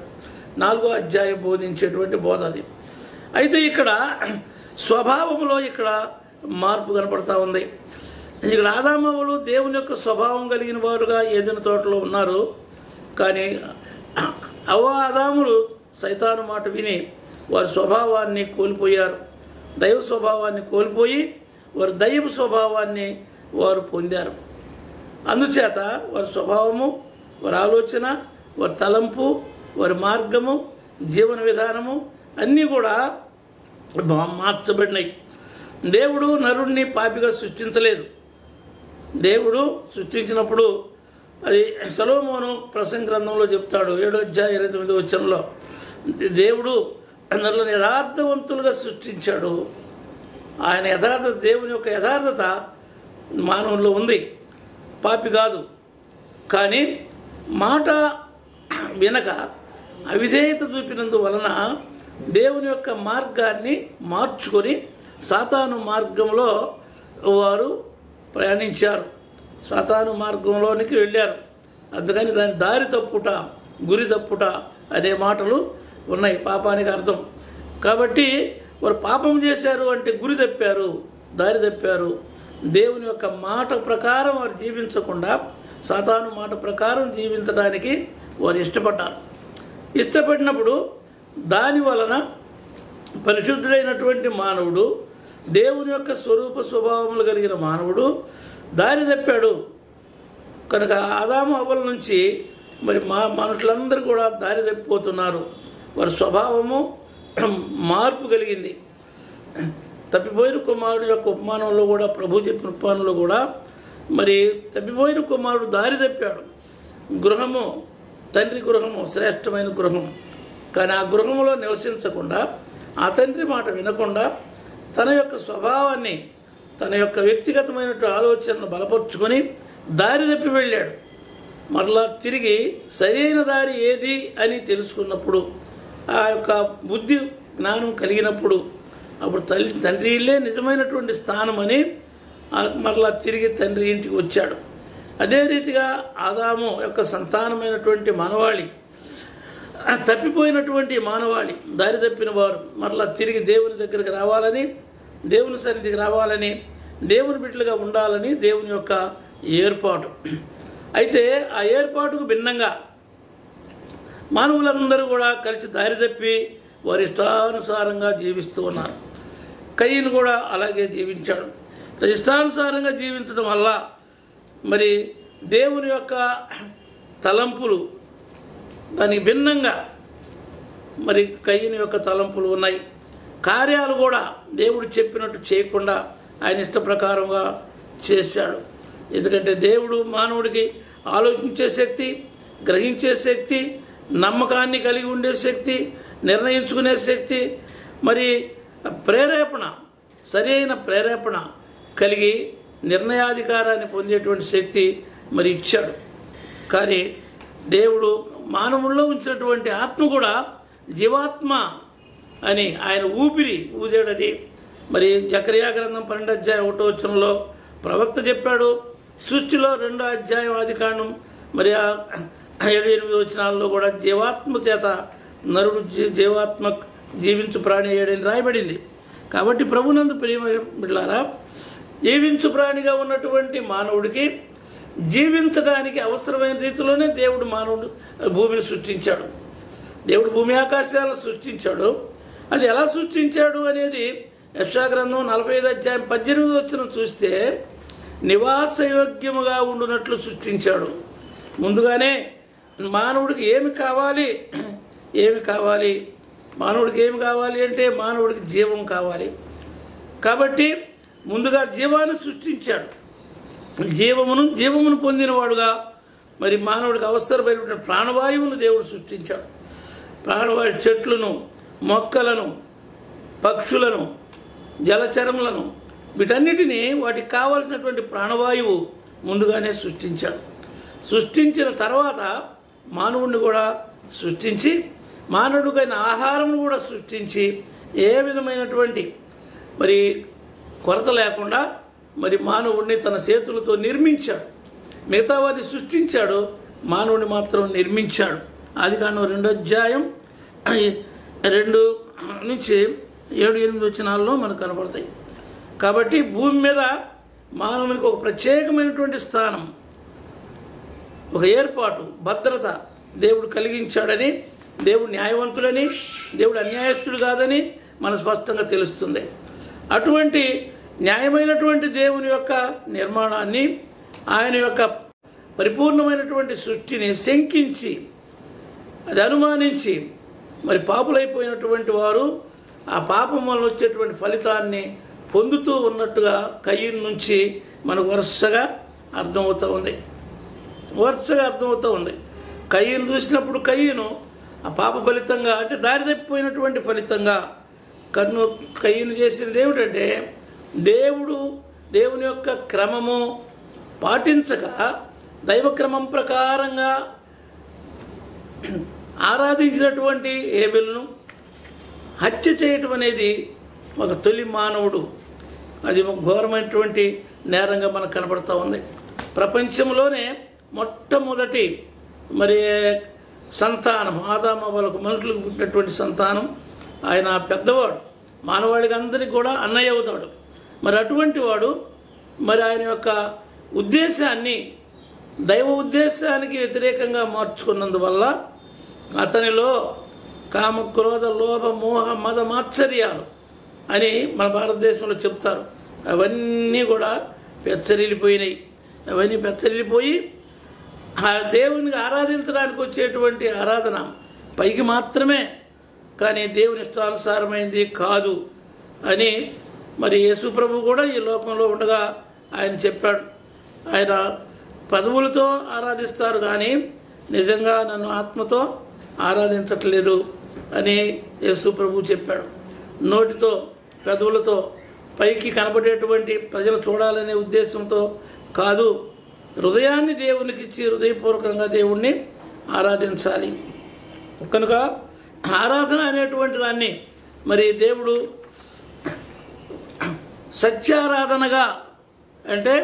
Speaker 1: 4వ అధ్యాయం బోధించేటువంటి బోధ అది. అయితే ఇక్కడ స్వభావంలో ఇక్కడ మార్పు కనపడతా ఉంది. ఇక్కడ ఆదామవ్వలు దేవుని యొక్క స్వభావం కలిగిన వారుగా ఏదైనా తోటలో ఉన్నారు. కానీ ఆదాములు సైతాను మాట విని వారి స్వభావాన్ని కోల్పోయారు. దైవ స్వభావాన్ని కోల్పోయి వారి దైవ స్వభావాన్ని వారు పొందారు. అందుచేత వారి స్వభావము, వారి ఆలోచన, వారి తలంపు, వారి మార్గము, జీవన విధానము అన్నీ కూడా మార్చబడినాయి. దేవుడు నరుణ్ణి పాపిగా సృష్టించలేదు. దేవుడు సృష్టించినప్పుడు అది సొలొమోను ప్రసంగ గ్రంథంలో చెప్తాడు. 7వ అధ్యాయం 29వ వచనంలో దేవుడు నరులను యథార్థవంతులుగా సృష్టించాడు. ఆయన యథార్థత, దేవుని యొక్క యథార్థత మానవుల్లో ఉంది, పాపి కాదు. కానీ మాట వినక అవిధేయత చూపినందువలన దేవుని యొక్క మార్గాన్ని మార్చుకొని సాతాను మార్గంలో వారు ప్రయాణించారు, సాతాను మార్గంలోనికి వెళ్ళారు. అందుకని దాని దారి తప్పుట, గురి తప్పుట అనే మాటలు ఉన్నాయి, పాపానికి అర్థం. కాబట్టి వారు పాపం చేశారు అంటే గురి తప్పారు, దారి తప్పారు. దేవుని యొక్క మాట ప్రకారం వారు జీవించకుండా సాతాను మాట ప్రకారం జీవించడానికి వారు ఇష్టపడ్డారు. ఇష్టపడినప్పుడు దాని వలన పరిశుద్ధుడైనటువంటి మానవుడు, దేవుని యొక్క స్వరూప స్వభావములు కలిగిన మానవుడు దారి తప్పాడు. కనుక ఆదాము అవ్వల నుంచి మరి మనుషులందరూ కూడా దారి తప్పిపోతున్నారు. వారి స్వభావము మార్పు కలిగింది. తప్పిపోయిన కుమారుడు యొక్క ఉపమానంలో కూడా, ప్రభు చెప్పిన ఉపమానంలో కూడా మరి తప్పిపోయిన కుమారుడు దారి తప్పాడు. గృహము, తండ్రి గృహము శ్రేష్టమైన గృహం. కానీ ఆ గృహంలో నివసించకుండా, ఆ తండ్రి మాట వినకుండా తన యొక్క స్వభావాన్ని, తన యొక్క వ్యక్తిగతమైన ఆలోచనను బలపరుచుకొని దారి తప్పి వెళ్ళాడు. మరలా తిరిగి సరైన దారి ఏది అని తెలుసుకున్నప్పుడు, ఆ యొక్క బుద్ధి జ్ఞానం కలిగినప్పుడు, అప్పుడు తండ్రి ఇల్లే నిజమైనటువంటి స్థానం అని మరలా తిరిగి తండ్రి ఇంటికి వచ్చాడు. అదే రీతిగా ఆదాము యొక్క సంతానమైనటువంటి మానవాళి, తప్పిపోయినటువంటి మానవాళి, దారి తప్పిన వారు మరలా తిరిగి దేవుని దగ్గరికి రావాలని, దేవుని సన్నిధికి రావాలని, దేవుని బిడ్డలుగా ఉండాలని దేవుని యొక్క ఏర్పాటు. అయితే ఆ ఏర్పాటుకు భిన్నంగా మానవులందరూ కూడా కలిసి దారి తప్పి వారి ఇష్టానుసారంగా జీవిస్తూ ఉన్నారు. కయీను కూడా అలాగే జీవించాడు. ఇష్టానుసారంగా జీవించడం వల్ల మరి దేవుని యొక్క తలంపులు దానికి భిన్నంగా మరి కయీను యొక్క తలంపులు ఉన్నాయి. కార్యాలు కూడా దేవుడు చెప్పినట్టు చేయకుండా ఆయన ఇష్ట ప్రకారంగా చేశాడు. ఎందుకంటే దేవుడు మానవుడికి ఆలోచించే శక్తి, గ్రహించే శక్తి, నమ్మకాన్ని కలిగి ఉండే శక్తి, నిర్ణయించుకునే శక్తి, మరి ప్రేరేపణ, సరైన ప్రేరేపణ కలిగి నిర్ణయాధికారాన్ని పొందేటువంటి శక్తి మరి ఇచ్చాడు. కానీ దేవుడు మానవుల్లో ఉంచినటువంటి ఆత్మ కూడా జీవాత్మ అని ఆయన ఊపిరి ఊదాడని మరి జకర్యా గ్రంథం 12:1 ప్రవక్త చెప్పాడు. సృష్టిలో 2వ అధ్యాయం ఆదికాండం మరి 7-8 కూడా జీవాత్మ చేత నరుడు జీవాత్మ జీవించు ప్రాణి అయ్యాడని రాయబడింది. కాబట్టి ప్రభునందు ప్రియ బిడ్డలారా, జీవించు ప్రాణిగా ఉన్నటువంటి మానవుడికి జీవించడానికి అవసరమైన రీతిలోనే దేవుడు భూమిని సృష్టించాడు. దేవుడు భూమి ఆకాశాలను సృష్టించాడు. అది ఎలా సృష్టించాడు అనేది యెషయా గ్రంథం 45:18 చూస్తే నివాసయోగ్యముగా ఉండునట్లు సృష్టించాడు. ముందుగానే మానవుడికి ఏమి కావాలి మానవుడికి ఏమి కావాలి అంటే మానవుడికి జీవం కావాలి. కాబట్టి ముందుగా జీవాన్ని సృష్టించాడు. జీవమును పొందినవాడుగా మరి మానవుడికి అవసరమైనటువంటి ప్రాణవాయువును దేవుడు సృష్టించాడు. ప్రాణవాయు చెట్లను, మొక్కలను, పక్షులను, జలచరములను, వీటన్నిటినీ వాటికి కావాల్సినటువంటి ప్రాణవాయువు ముందుగానే సృష్టించాడు. సృష్టించిన తర్వాత మానవుడిని కూడా సృష్టించి మానవుడికైన ఆహారమును కూడా సృష్టించి ఏ విధమైనటువంటి మరి కొరత లేకుండా మరి మానవుడిని తన చేతులతో నిర్మించాడు. మిగతా వారిని సృష్టించాడు, మానవుడిని మాత్రం నిర్మించాడు. ఆదికాండం 2వ అధ్యాయం 2-7-8 మనకు కనబడతాయి. కాబట్టి భూమి మీద మానవునికి ఒక ప్రత్యేకమైనటువంటి స్థానం, ఒక ఏర్పాటు, భద్రత దేవుడు కలిగించాడని, దేవుడు న్యాయవంతుడని, దేవుడు అన్యాయస్తుడు కాదని మన స్పష్టంగా తెలుస్తుంది. అటువంటి న్యాయమైనటువంటి దేవుని యొక్క నిర్మాణాన్ని, ఆయన యొక్క పరిపూర్ణమైనటువంటి సృష్టిని శంకించి అది అనుమానించి మరి పాపులైపోయినటువంటి వారు ఆ పాపం వల్ల వచ్చేటువంటి ఫలితాన్ని పొందుతూ ఉన్నట్టుగా కయీను నుంచి మనకు వరుసగా అర్థమవుతూ ఉంది. కయీను చూసినప్పుడు కయీను ఆ పాప ఫలితంగా అంటే దారి తప్పిపోయినటువంటి ఫలితంగా కయీను చేసినది ఏమిటంటే దేవుని యొక్క క్రమము పాటించక దైవక్రమం ప్రకారంగా ఆరాధించినటువంటి హేబెలును హత్య చేయటం అనేది ఒక తొలి మానవుడు, అది ఒక ఘోరమైనటువంటి నేరంగా మనకు కనబడుతూ ఉంది. ప్రపంచంలోనే మొట్టమొదటి మరి సంతానం ఆదామవ్వలకు మనుషులకు పుట్టినటువంటి సంతానం, ఆయన పెద్దవాడు, మానవాళికి అందరికీ కూడా అన్నయ్య అవుతాడు. మరి అటువంటి వాడు మరి ఆయన యొక్క ఉద్దేశాన్ని దైవ ఉద్దేశానికి వ్యతిరేకంగా మార్చుకున్నందువల్ల అతనిలో కామ, క్రోధ, లోభ, మోహ, మద, మాత్సర్యాలు అని మన భారతదేశంలో చెప్తారు. అవన్నీ కూడా పెచ్చరిల్లిపోయి ఆ దేవునికి ఆరాధించడానికి వచ్చేటువంటి ఆరాధన పైకి మాత్రమే, కానీ దేవుని ఇష్టానుసారమైంది కాదు అని మరి యేసు ప్రభు కూడా ఈ లోకంలో ఉండగా ఆయన చెప్పాడు. ఆయన పదవులతో ఆరాధిస్తారు కానీ నిజంగా నన్ను ఆత్మతో ఆరాధించట్లేదు అని యేసు ప్రభు చెప్పాడు. నోటితో, పెదవులతో పైకి కనబడేటువంటి ప్రజలు చూడాలనే ఉద్దేశంతో కాదు, హృదయాన్ని దేవునికి ఇచ్చి హృదయపూర్వకంగా దేవుణ్ణి ఆరాధించాలి. కనుక ఆరాధన అనేటువంటి దాన్ని మరి దేవుడు సత్యారాధనగా అంటే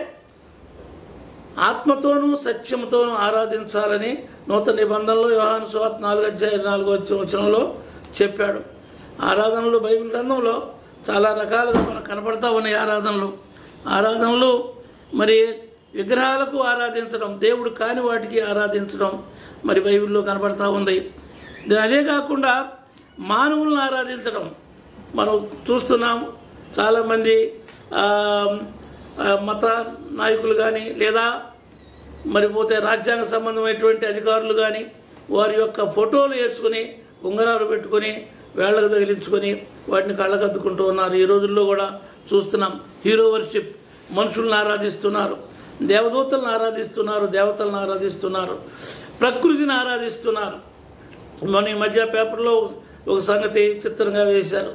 Speaker 1: ఆత్మతోనూ సత్యముతోనూ ఆరాధించాలని నూతన నిబంధనలో యోహాను సువార్త 4:4 చెప్పాడు. ఆరాధనలు బైబిల్ గ్రంథంలో చాలా రకాలుగా మనకు కనపడతా ఉన్నాయి. ఆరాధనలు మరి విగ్రహాలకు ఆరాధించడం, దేవుడు కాని వాటికి ఆరాధించడం మరి బైబిల్లో కనబడతా ఉంది. అదే కాకుండా మానవులను ఆరాధించడం మనం చూస్తున్నాం. చాలామంది మత నాయకులు కానీ లేదా మరి పోతే రాజ్యాంగ సంబంధమైనటువంటి అధికారులు కానీ వారి యొక్క ఫోటోలు వేసుకుని ఉంగరాలు పెట్టుకుని వేళ్లకు తగిలించుకొని వాటిని కళ్ళకద్దుకుంటూ ఉన్నారు. ఈ రోజుల్లో కూడా చూస్తున్నాం. హీరో వర్షిప్, మనుషులను ఆరాధిస్తున్నారు, దేవదూతలను ఆరాధిస్తున్నారు, దేవతలను ఆరాధిస్తున్నారు, ప్రకృతిని ఆరాధిస్తున్నారు. మన ఈ మధ్య పేపర్లో ఒక సంగతి చిత్రంగా వేశారు.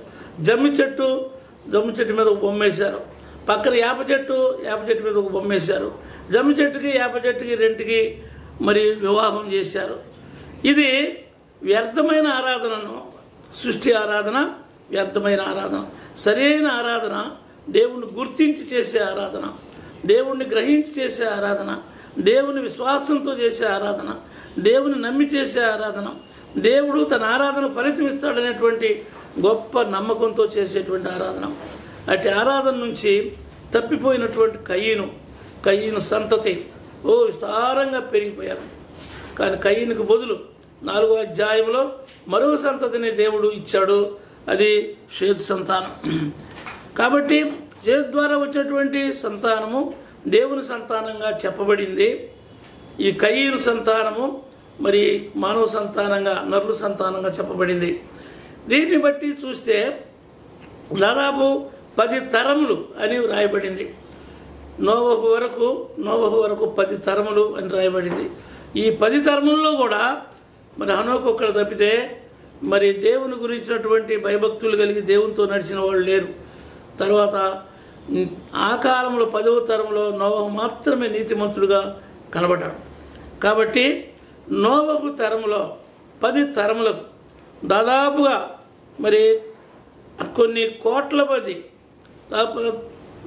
Speaker 1: జమ్మి చెట్టు మీద ఒక బొమ్మ వేశారు, పక్కన వేప చెట్టు మీద ఒక బొమ్మ వేశారు. జమ్మి చెట్టుకి వేప చెట్టుకి రెంటికి మరి వివాహం చేశారు. ఇది వ్యర్థమైన ఆరాధనను, సృష్టి ఆరాధన వ్యర్థమైన ఆరాధన. సరైన ఆరాధన దేవుణ్ణి గుర్తించి చేసే ఆరాధన, దేవుణ్ణి గ్రహించి చేసే ఆరాధన, దేవుని విశ్వాసంతో చేసే ఆరాధన, దేవుని నమ్మి చేసే ఆరాధన, దేవుడు తన ఆరాధన ఫలితం ఇస్తాడనేటువంటి గొప్ప నమ్మకంతో చేసేటువంటి ఆరాధన. అటు ఆరాధన నుంచి తప్పిపోయినటువంటి కయ్యను సంతతి విస్తారంగా పెరిగిపోయారు. కానీ కయ్యనుకు బదులు 4వ అధ్యాయంలో మరో సంతతిని దేవుడు ఇచ్చాడు. అది షేతు సంతానం. కాబట్టి షేతు ద్వారా వచ్చినటువంటి సంతానము దేవుని సంతానంగా చెప్పబడింది. ఈ కయ్యను సంతానము మరి మానవ సంతానంగా, నరుల సంతానంగా చెప్పబడింది. దీన్ని బట్టి చూస్తే దాదాపు 10 తరములు అని రాయబడింది. నోవహు వరకు 10 తరములు అని రాయబడింది. ఈ 10 తరముల్లో కూడా మరి హనోకు ఒక్కడ తప్పితే మరి దేవుని గురించినటువంటి భయభక్తులు కలిగి దేవునితో నడిచిన వాళ్ళు లేరు. తర్వాత ఆ కాలంలో 10వ తరంలో నోవహు మాత్రమే నీతిమంతుడుగా కనబడ్డాడు. కాబట్టి నోవహు తరములో 10 తరములకు దాదాపుగా మరి కొన్ని కోట్ల మంది,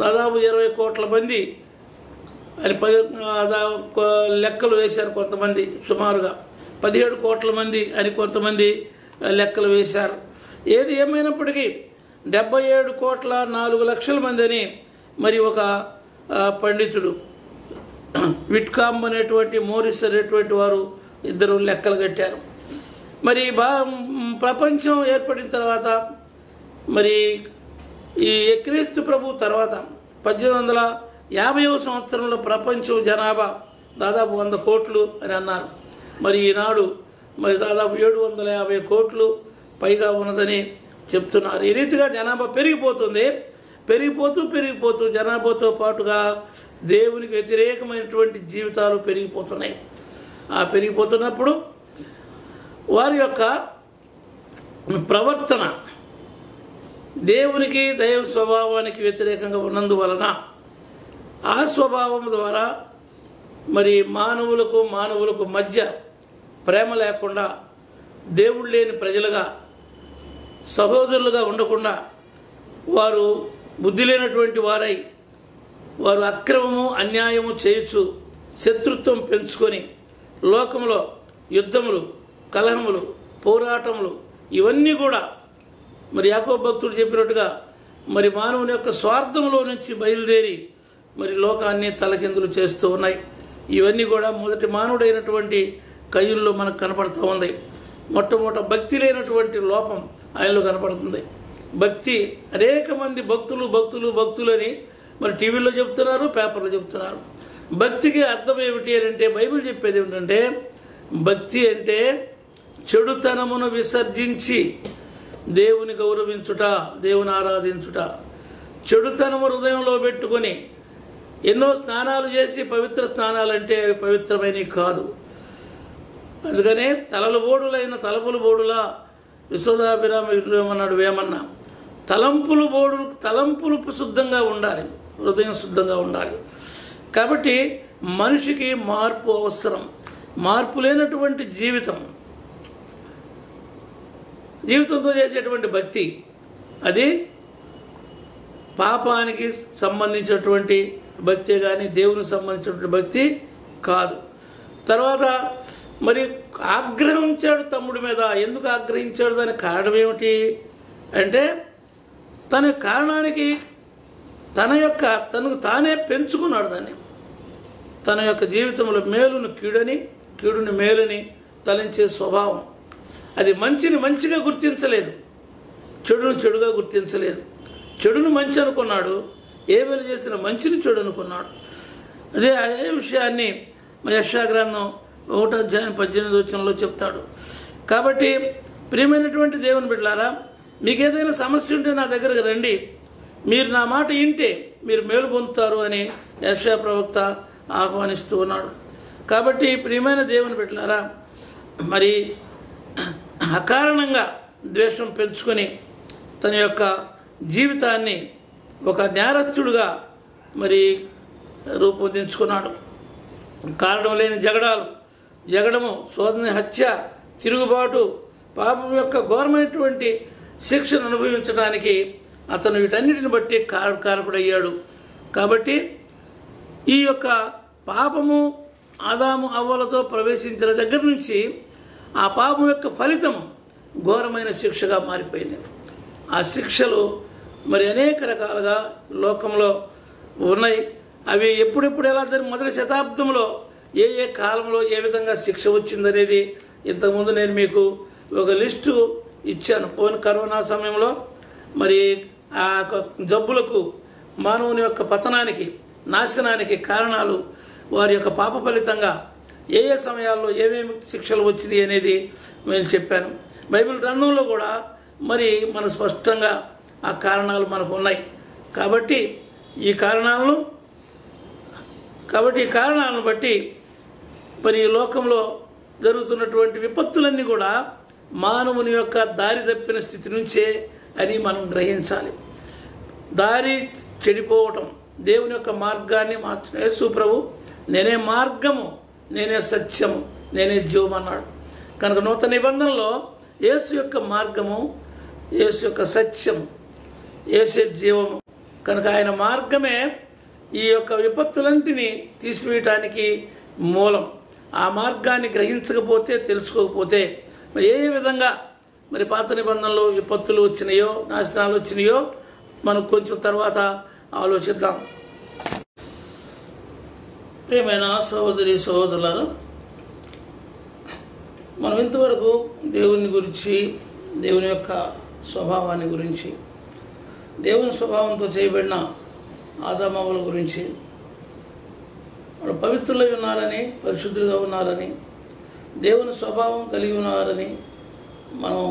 Speaker 1: దాదాపు 20 కోట్ల మంది అని లెక్కలు వేశారు. కొంతమంది సుమారుగా 17 కోట్ల మంది అని కొంతమంది లెక్కలు వేశారు. ఏది ఏమైనప్పటికీ 77,04,00,000 మంది అని మరి ఒక పండితుడు విట్కాంబ్ అనేటువంటి, మోరిస్ అనేటువంటి వారు ఇద్దరు లెక్కలు కట్టారు. మరి ప్రపంచం ఏర్పడిన తర్వాత మరి ఈ క్రీస్తు ప్రభు తర్వాత 1850వ సంవత్సరంలో ప్రపంచం జనాభా దాదాపు 100 కోట్లు అని అన్నారు. మరి ఈనాడు మరి దాదాపు 750 కోట్లు పైగా ఉన్నదని చెప్తున్నారు. ఈ రీతిగా జనాభా పెరిగిపోతూ జనాభాతో పాటుగా దేవునికి వ్యతిరేకమైనటువంటి జీవితాలు పెరిగిపోతున్నాయి. ఆ పెరిగిపోతున్నప్పుడు వారి యొక్క ప్రవర్తన దేవునికి దైవ స్వభావానికి వ్యతిరేకంగా ఉన్నందువలన ఆ స్వభావం ద్వారా మరి మానవులకు మధ్య ప్రేమ లేకుండా, దేవుడు లేని ప్రజలుగా, సహోదరులుగా ఉండకుండా వారు బుద్ధి లేనటువంటి వారై వారు అక్రమము అన్యాయము చేయొచ్చు, శత్రుత్వం పెంచుకొని లోకంలో యుద్ధములు, కలహములు, పోరాటములు ఇవన్నీ కూడా మరి యాకోబు భక్తుడు చెప్పినట్టుగా మరి మానవుని యొక్క స్వార్థంలో నుంచి బయలుదేరి మరి లోకాన్ని తలకిందులు చేస్తూ ఉన్నాయి. ఇవన్నీ కూడా మొదటి మానవుడైనటువంటి కయ్యూల్లో మనకు కనపడుతూ ఉంది. మొట్టమొదట భక్తి లేనటువంటి లోపం ఆయనలో కనపడుతుంది. భక్తి, అనేక మంది భక్తులు అని మరి టీవీలో చెప్తున్నారు, పేపర్లో చెప్తున్నారు. భక్తికి అర్థం ఏమిటి అంటే బైబిల్ చెప్పేది ఏమిటంటే భక్తి అంటే చెడుతనమును విసర్జించి దేవుని గౌరవించుట, దేవుని ఆరాధించుట. చెడుతనము హృదయంలో పెట్టుకొని ఎన్నో స్నానాలు చేసి పవిత్ర స్నానాలంటే పవిత్రమైనవి కాదు. అందుకనే తలపులు బోడులా విశ్వదాభిరామ అన్నాడు వేమన్న. తలంపులు శుద్ధంగా ఉండాలి, హృదయం శుద్ధంగా ఉండాలి. కాబట్టి మనిషికి మార్పు అవసరం. మార్పు లేనటువంటి జీవితంతో చేసేటువంటి భక్తి అది పాపానికి సంబంధించినటువంటి భక్తి కానీ దేవునికి సంబంధించినటువంటి భక్తి కాదు. తర్వాత మరి ఆగ్రహించాడు తమ్ముడి మీద. ఎందుకు ఆగ్రహించాడు? దానికి కారణం ఏమిటి అంటే తన కారణానికి తనకు తానే పెంచుకున్నాడు. దాన్ని తన యొక్క జీవితంలో మేలును కీడని, కీడుని మేలుని తలంచే స్వభావం. అది మంచిని మంచిగా గుర్తించలేదు, చెడును చెడుగా గుర్తించలేదు. చెడును మంచి అనుకున్నాడు, ఏబేలు చేసిన మంచిని చెడు అనుకున్నాడు. అదే విషయాన్ని యెషయా గ్రంథం 1:18 చెప్తాడు. కాబట్టి ప్రియమైనటువంటి దేవుని బిడ్డలారా, మీకు ఏదైనా సమస్య ఉంటే నా దగ్గరకు రండి, మీరు నా మాట వింటే మీరు మేలు పొందుతారు అని యెషయా ప్రవక్త ఆహ్వానిస్తూ ఉన్నాడు. కాబట్టి ప్రియమైన దేవుని బిడ్డలారా, మరి అకారణంగా ద్వేషం పెంచుకొని తన యొక్క జీవితాన్ని ఒక నేరస్తుడుగా మరి రూపొందించుకున్నాడు. కారణం లేని జగడము, సోదరుని హత్య, తిరుగుబాటు, పాపం యొక్క ఘోరమైనటువంటి శిక్షను అనుభవించడానికి అతను వీటన్నిటిని బట్టి కారకుడయ్యాడు. కాబట్టి ఈ యొక్క పాపము ఆదాము అవ్వలతో ప్రవేశించిన దగ్గర నుంచి ఆ పాపం యొక్క ఫలితము ఘోరమైన శిక్షగా మారిపోయింది. ఆ శిక్షలు మరి అనేక రకాలుగా లోకంలో ఉన్నాయి. అవి ఎప్పుడెప్పుడు ఎలా మొదటి శతాబ్దంలో ఏ కాలంలో ఏ విధంగా శిక్ష వచ్చిందనేది ఇంతకుముందు నేను మీకు ఒక లిస్టు ఇచ్చాను. కరోనా సమయంలో మరి ఆ జబ్బులకు, మానవుని యొక్క పతనానికి, నాశనానికి కారణాలు, వారి యొక్క పాప ఫలితంగా ఏ సమయాల్లో ఏమేమి శిక్షలు వచ్చినాయి అనేది నేను చెప్పాను. బైబిల్ గ్రంథంలో కూడా మరి మన స్పష్టంగా ఆ కారణాలు మనకు ఉన్నాయి. కాబట్టి ఈ కారణాలను బట్టి మరి ఈ లోకంలో జరుగుతున్నటువంటి విపత్తులన్నీ కూడా మానవుని యొక్క దారి తప్పిన స్థితి నుంచే అని మనం గ్రహించాలి. దారి చెడిపోవటం, దేవుని యొక్క మార్గాన్ని మార్చిన యేసు ప్రభు నేనే మార్గము, నేనే సత్యము, నేనే జీవం అన్నాడు. కనుక నూతన నిబంధనలో యేసు యొక్క మార్గము, యేసు యొక్క సత్యము, యేసే జీవము. కనుక ఆయన మార్గమే ఈ యొక్క విపత్తులంటిని తీసివేయటానికి మూలం. ఆ మార్గాన్ని గ్రహించకపోతే, తెలుసుకోకపోతే మరి ఏ విధంగా మరి పాత నిబంధనలో విపత్తులు వచ్చినాయో, నాశనాలు వచ్చినాయో మనం కొంచెం తర్వాత ఆలోచిద్దాం. ప్రియమైన సహోదరి సహోదరులారా, మనం ఇంతవరకు దేవుని గురించి, దేవుని యొక్క స్వభావాన్ని గురించి, దేవుని స్వభావంతో చేయబడిన ఆదామవ్వల గురించి, వాళ్ళు పవిత్రులై ఉన్నారని, పరిశుద్ధులుగా ఉన్నారని, దేవుని స్వభావం కలిగి ఉన్నారని మనం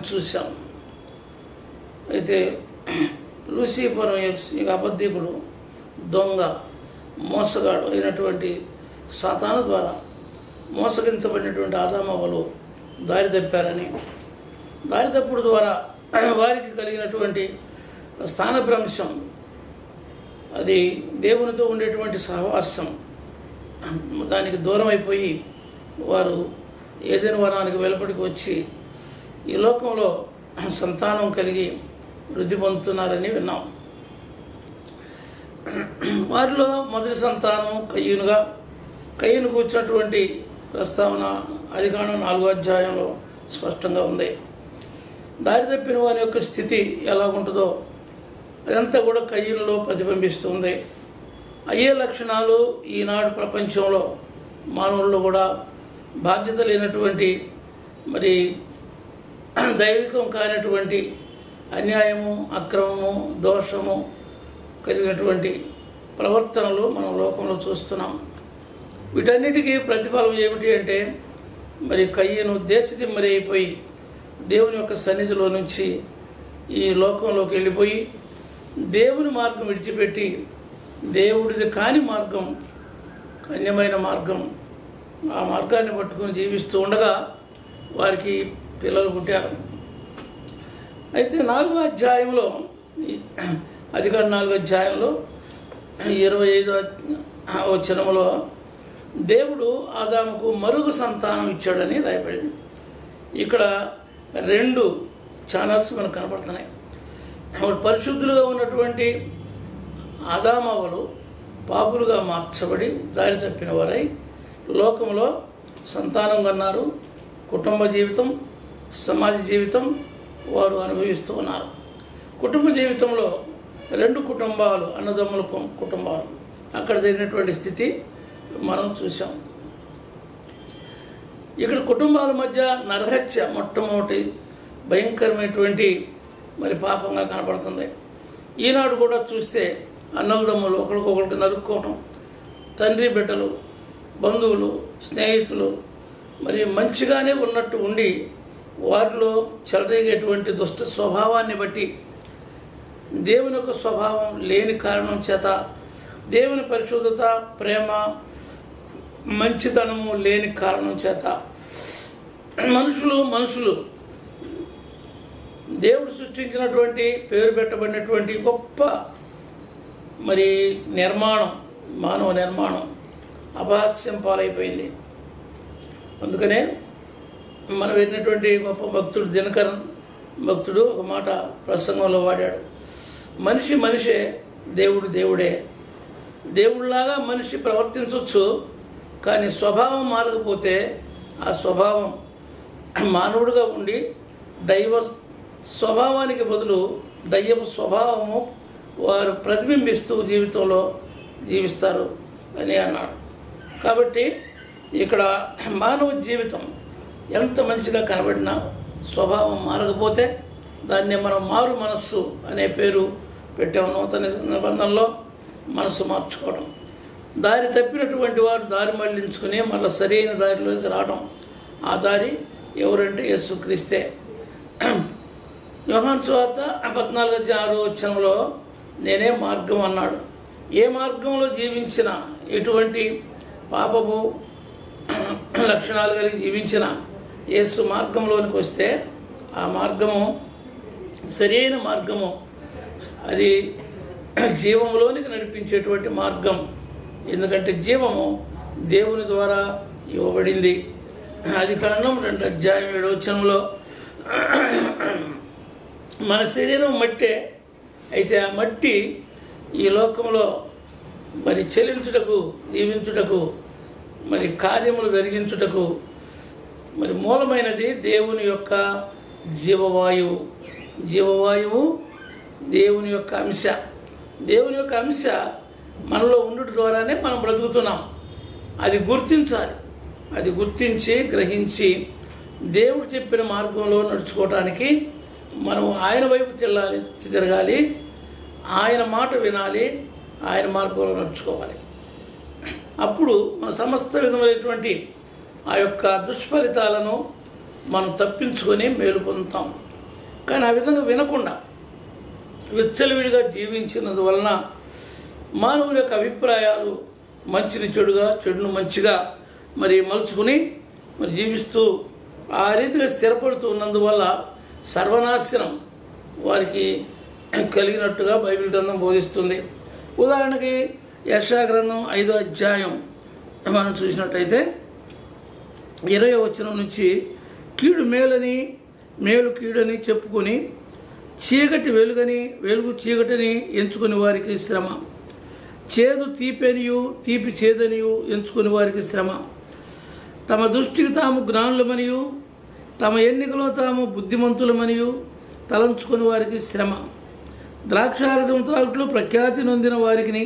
Speaker 1: చూసాం. అయితే లూసిఫర్ అబద్ధికుడు, దొంగ, మోసగాడు అయినటువంటి సాతాను ద్వారా మోసగించబడినటువంటి ఆదామవ్వలు దారి తప్పారని, దారి తప్పుడు ద్వారా వారికి కలిగినటువంటి స్థానభ్రంశం, అది దేవునితో ఉండేటువంటి సహవాసం, దానికి దూరం అయిపోయి వారు ఏదైనా వనానికి వెలుపడికి వచ్చి ఈ లోకంలో సంతానం కలిగి వృద్ధి పొందుతున్నారని విన్నాం. వారిలో మొదటి సంతానం కయ్యూను కూర్చున్నటువంటి ప్రస్తావన ఆదికాండం 4వ అధ్యాయంలో స్పష్టంగా ఉంది. దారి తప్పిన వారి యొక్క స్థితి ఎలా ఉంటుందో అదంతా కూడా కయ్యూనులో ప్రతిబింబిస్తుంది. అయ్యే లక్షణాలు ఈనాడు ప్రపంచంలో మానవుల్లో కూడా బాధ్యత లేనటువంటి, మరి దైవికం కానటువంటి అన్యాయము, అక్రమము, దోషము కలిగినటువంటి ప్రవర్తనలు మనం లోకంలో చూస్తున్నాం. వీటన్నిటికీ ప్రతిఫలం ఏమిటి అంటే, మరి కయ్యూను దేశదిమ్మరి అయిపోయి దేవుని యొక్క సన్నిధిలో నుంచి ఈ లోకంలోకి వెళ్ళిపోయి దేవుని మార్గం విడిచిపెట్టి దేవుడిది కాని మార్గం, కన్యమైన మార్గం, ఆ మార్గాన్ని పట్టుకుని జీవిస్తూ ఉండగా వారికి పిల్లలు పుట్టారు. అయితే 4వ అధ్యాయంలో, ఆదికాండం 4వ అధ్యాయంలో 25వ వచనములో దేవుడు ఆదాముకు మరొక సంతానం ఇచ్చాడని రాయబడింది. ఇక్కడ 2 ఛానల్స్ మనకు కనపడుతున్నాయి. పరిశుద్ధులుగా ఉన్నటువంటి ఆదామవ్వలు పాపులుగా మార్చబడి దారి తప్పిన వారై లోకంలో సంతానం కన్నారు. కుటుంబ జీవితం, సమాజ జీవితం వారు అనుభవిస్తూ ఉన్నారు. కుటుంబ జీవితంలో 2 కుటుంబాలు, అన్నదమ్ముల కుటుంబాలు, అక్కడ జరిగినటువంటి స్థితి మనం చూసాం. ఇక్కడ కుటుంబాల మధ్య నరహత్య మొట్టమొదటి భయంకరమైనటువంటి మరి పాపంగా కనపడుతుంది. ఈనాడు కూడా చూస్తే అన్నదమ్ములు ఒకరికొకరికి నరుక్కోవడం, తండ్రి బిడ్డలు, బంధువులు, స్నేహితులు మరి మంచిగానే ఉన్నట్టు ఉండి వారిలో చెలరేగేటువంటి దుష్ట స్వభావాన్ని బట్టి, దేవుని యొక్క స్వభావం లేని కారణం చేత, దేవుని పరిశుద్ధత, ప్రేమ, మంచితనము లేని కారణం చేత మనుషులు దేవుడు సృష్టించినటువంటి పేరు పెట్టబడినటువంటి గొప్ప మరి నిర్మాణం, మానవ నిర్మాణం అపహాస్యం పాలైపోయింది. అందుకనే మనం వెళ్ళినటువంటి గొప్ప భక్తుడు దినకరన్ భక్తుడు ఒక మాట ప్రసంగంలో వాడాడు, మనిషే, దేవుడు దేవుడే. దేవుడిలాగా మనిషి ప్రవర్తించవచ్చు, కానీ స్వభావం మారకపోతే ఆ స్వభావం మానవుడిగా ఉండి దైవ స్వభావానికి బదులు దయ్యపు స్వభావము వారు ప్రతిబింబిస్తూ జీవితంలో జీవిస్తారు అని అన్నాడు. కాబట్టి ఇక్కడ మానవ జీవితం ఎంత మంచిగా కనబడినా స్వభావం మారకపోతే దాన్ని మనం మారు మనస్సు అనే పేరు పెట్టాము. నూతన నిబంధనలో మనసు మార్చుకోవడం, దారి తప్పినటువంటి వాడు దారి మళ్లించుకుని మళ్ళీ సరైన దారిలోకి రావడం. ఆ దారి ఎవరంటే యేసుక్రీస్తే. యోహాను సువార్త 14:6 నేనే మార్గం అన్నాడు. ఏ మార్గంలో జీవించినా, ఎటువంటి పాపపు లక్షణాలు కలిగి జీవించిన యేసు మార్గంలోనికి వస్తే ఆ మార్గము సరైన మార్గము, అది జీవంలోనికి నడిపించేటువంటి మార్గం. ఎందుకంటే జీవము దేవుని ద్వారా ఇవ్వబడింది. ఆదికాండం 2:7 మన శరీరం మట్టే, అయితే ఆ మట్టి ఈ లోకంలో మరి చెలించుటకు, జీవించుటకు, మరి కార్యములు జరిగించుటకు మరి మూలమైనది దేవుని యొక్క జీవవాయువు దేవుని యొక్క అంశ. దేవుని యొక్క అంశ మనలో ఉండుట ద్వారానే మనం బ్రతుకుతున్నాం. అది గుర్తించాలి. అది గుర్తించి గ్రహించి దేవుడు చెప్పిన మార్గంలో నడుచుకోవటానికి మనం ఆయన వైపు తిరగాలి, ఆయన మాట వినాలి, ఆయన మార్గంలో నడుచుకోవాలి. అప్పుడు మన సమస్త విధమైనటువంటి ఆ యొక్క దుష్ఫలితాలను మనం తప్పించుకొని మేలు పొందుతాం. కానీ ఆ విధంగా వినకుండా విచ్చలవిడిగా జీవించినందువలన మానవుల యొక్క అభిప్రాయాలు మంచిని చెడుగా, చెడును మంచిగా మరి మలుచుకుని మరి జీవిస్తూ ఆ రీతిగా స్థిరపడుతూ ఉన్నందువల్ల సర్వనాశనం వారికి కలిగినట్టుగా బైబిల్ గ్రంథం బోధిస్తుంది. ఉదాహరణకి యెషయా గ్రంథం 5వ అధ్యాయం మనం చూసినట్టయితే 20వ వచనం నుంచి, కీడు మేలని, మేలు కీడని చెప్పుకొని చీకటి వెలుగని, వెలుగు చీకటిని ఎంచుకుని వారికి శ్రమ. చేదు తీపెనియు, తీపి చేదనియు ఎంచుకుని వారికి శ్రమ. తమ దృష్టికి తాము జ్ఞానులమనియు, తమ ఎన్నికలో తాము బుద్ధిమంతులమనియు తలంచుకుని వారికి శ్రమ. ద్రాక్షారసం త్రాగుట్లో ప్రఖ్యాతి నొందిన వారికి,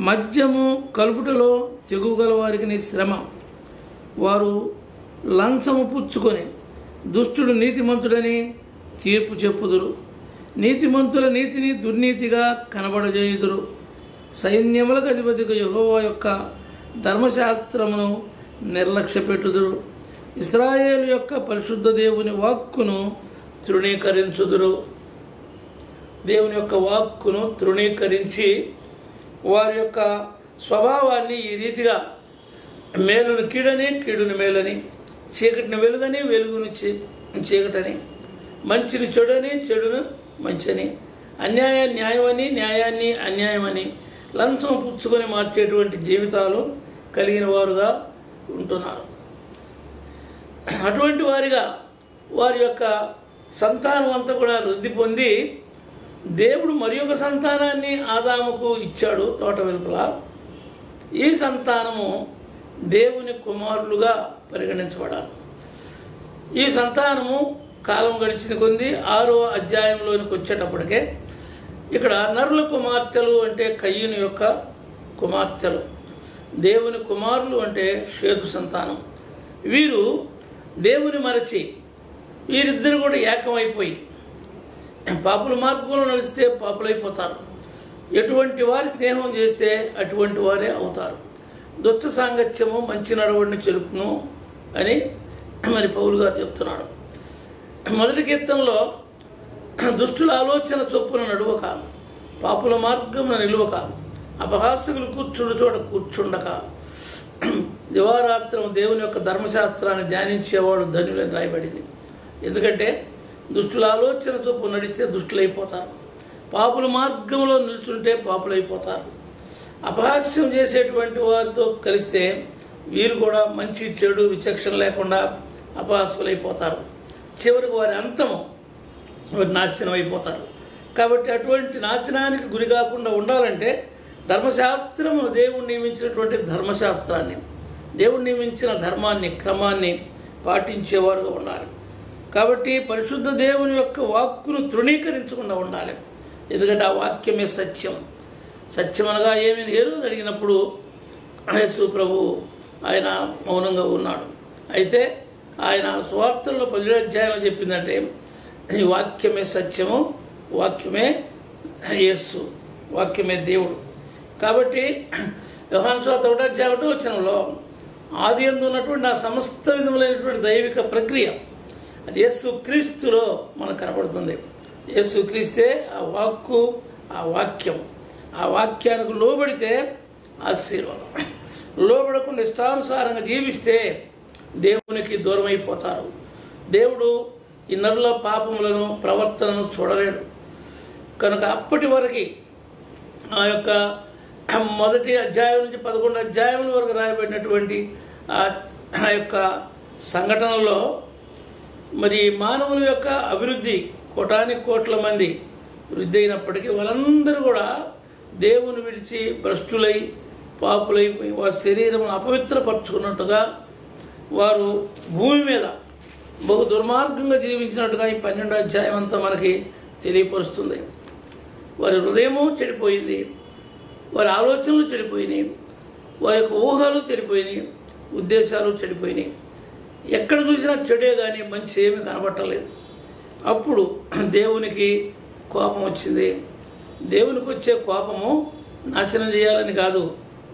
Speaker 1: మద్యము కలుపుటలో తెగువ గల వారికి శ్రమ. వారు లంచము పుచ్చుకొని దుష్టుడు నీతిమంతుడని తీర్పు చెప్పుదురు. నీతిమంతుల నీతిని దుర్నీతిగా కనబడజేయుదురు. సైన్యములకు అధిపతిగా యెహోవా యొక్క ధర్మశాస్త్రమును నిర్లక్ష్య పెట్టుదురు. ఇశ్రాయేలు యొక్క పరిశుద్ధ దేవుని వాక్కును తృణీకరించుదురు. దేవుని యొక్క వాక్కును తృణీకరించి వారి యొక్క స్వభావాన్ని ఈ రీతిగా మేలును కీడని, కీడుని మేలని, చీకటిని వెలుగని, వెలుగుని చీకటని, మంచిని చెడుని, చెడును మంచని, అన్యాయాన్ని న్యాయమని, న్యాయాన్ని అన్యాయమని లంచం పుచ్చుకొని మార్చేటువంటి జీవితాలు కలిగిన వారుగా ఉంటున్నారు. అటువంటి వారిగా వారి యొక్క సంతానం అంతా కూడా వృద్ధి పొంది దేవుడు మరి ఒక సంతానాన్ని ఆదాముకు ఇచ్చాడు తోట వెలుపల. ఈ సంతానము దేవుని కుమారులుగా పరిగణించబడాలి. ఈ సంతానము కాలం గడిచిన కొద్ది 6వ అధ్యాయంలోనికి వచ్చేటప్పటికే ఇక్కడ నరుల కుమార్తెలు అంటే కయ్యూను యొక్క కుమార్తెలు. దేవుని కుమారులు అంటే షేతు సంతానం. వీరు దేవుని మరచి వీరిద్దరు కూడా ఏకమైపోయి పాపుల మార్గంలో నడిస్తే పాపులైపోతారు. ఎటువంటి వారి స్నేహం చేస్తే అటువంటి వారే అవుతారు. దుష్ట సాంగత్యము మంచి నడవడిని చెలుపును అని మరి పౌలు గారు చెప్తున్నాడు. మొదటి కీర్తనలో దుష్టుల ఆలోచన చొప్పున నడువక, పాపుల మార్గమున నిలువక, అపహాసకులు కూర్చుండు చోట కూర్చుండక, దివారాత్రం దేవుని యొక్క ధర్మశాస్త్రాన్ని ధ్యానించేవాడు ధన్యులని రాయబడింది. ఎందుకంటే దుష్టుల ఆలోచన చొప్పున నడిస్తే దుష్టులైపోతారు, పాపుల మార్గంలో నిల్చుంటే పాపులైపోతారు. అపహాస్యం చేసేటువంటి వారితో కలిస్తే వీరు కూడా మంచి చెడు విచక్షణ లేకుండా అపహాస్యులైపోతారు. చివరికి వారి అంతము వారి నాశనం అయిపోతారు. కాబట్టి అటువంటి నాశనానికి గురి కాకుండా ఉండాలంటే ధర్మశాస్త్రము, దేవుడు నియమించినటువంటి ధర్మశాస్త్రాన్ని, దేవుడు నియమించిన ధర్మాన్ని, క్రమాన్ని పాటించేవారుగా ఉండాలి. కాబట్టి పరిశుద్ధ దేవుని యొక్క వాక్కును తృణీకరించకుండా ఉండాలి. ఎందుకంటే ఆ వాక్యమే సత్యం. సత్యం అనగా ఏమీ లేదు అడిగినప్పుడు యేసు ప్రభు ఆయన మౌనంగా ఉన్నాడు. అయితే ఆయన సువార్తల్లో 17వ అధ్యాయంలో చెప్పిందంటే ఈ వాక్యమే సత్యము, వాక్యమే యేసు, వాక్యమే దేవుడు. కాబట్టి యోహాను సువార్త 1వ అధ్యాయం 1వ వచనంలో ఆది యందు ఉన్నటువంటి ఆ సమస్త విధములైనటువంటి దైవిక ప్రక్రియ అది యేసు క్రీస్తులో మనకు కనబడుతుంది. యేసు క్రీస్తే ఆ వాక్కు, ఆ వాక్యం. ఆ వాక్యానికి లోబడితే ఆశీర్వాదం, లోబడకుండా ఇష్టానుసారంగా జీవిస్తే దేవునికి దూరం అయిపోతారు. దేవుడు ఈ నరుల పాపములను, ప్రవర్తనను చూడలేడు. కనుక అప్పటి వరకు ఆ యొక్క మొదటి అధ్యాయం నుంచి 11 అధ్యాయముల వరకు రాయబడినటువంటి ఆ యొక్క సంఘటనలో మరి మానవుల యొక్క అభివృద్ధి కోటానికి కోట్ల మంది వృద్ధి అయినప్పటికీ వాళ్ళందరూ కూడా దేవుని విడిచి భ్రష్టులై, పాపులై వారి శరీరం అపవిత్రపరుచుకున్నట్టుగా వారు భూమి మీద బహు దుర్మార్గంగా జీవించినట్టుగా ఈ 12వ అధ్యాయం అంతా మనకి తెలియపరుస్తుంది. వారి హృదయము చెడిపోయింది, వారి ఆలోచనలు చెడిపోయినాయి, వారి యొక్క ఊహలు చెడిపోయినాయి, ఉద్దేశాలు చెడిపోయినాయి. ఎక్కడ చూసినా చెడే కానీ మంచి ఏమీ కనబట్టలేదు. అప్పుడు దేవునికి కోపం వచ్చింది. దేవునికి వచ్చే కోపము నాశనం చేయాలని కాదు,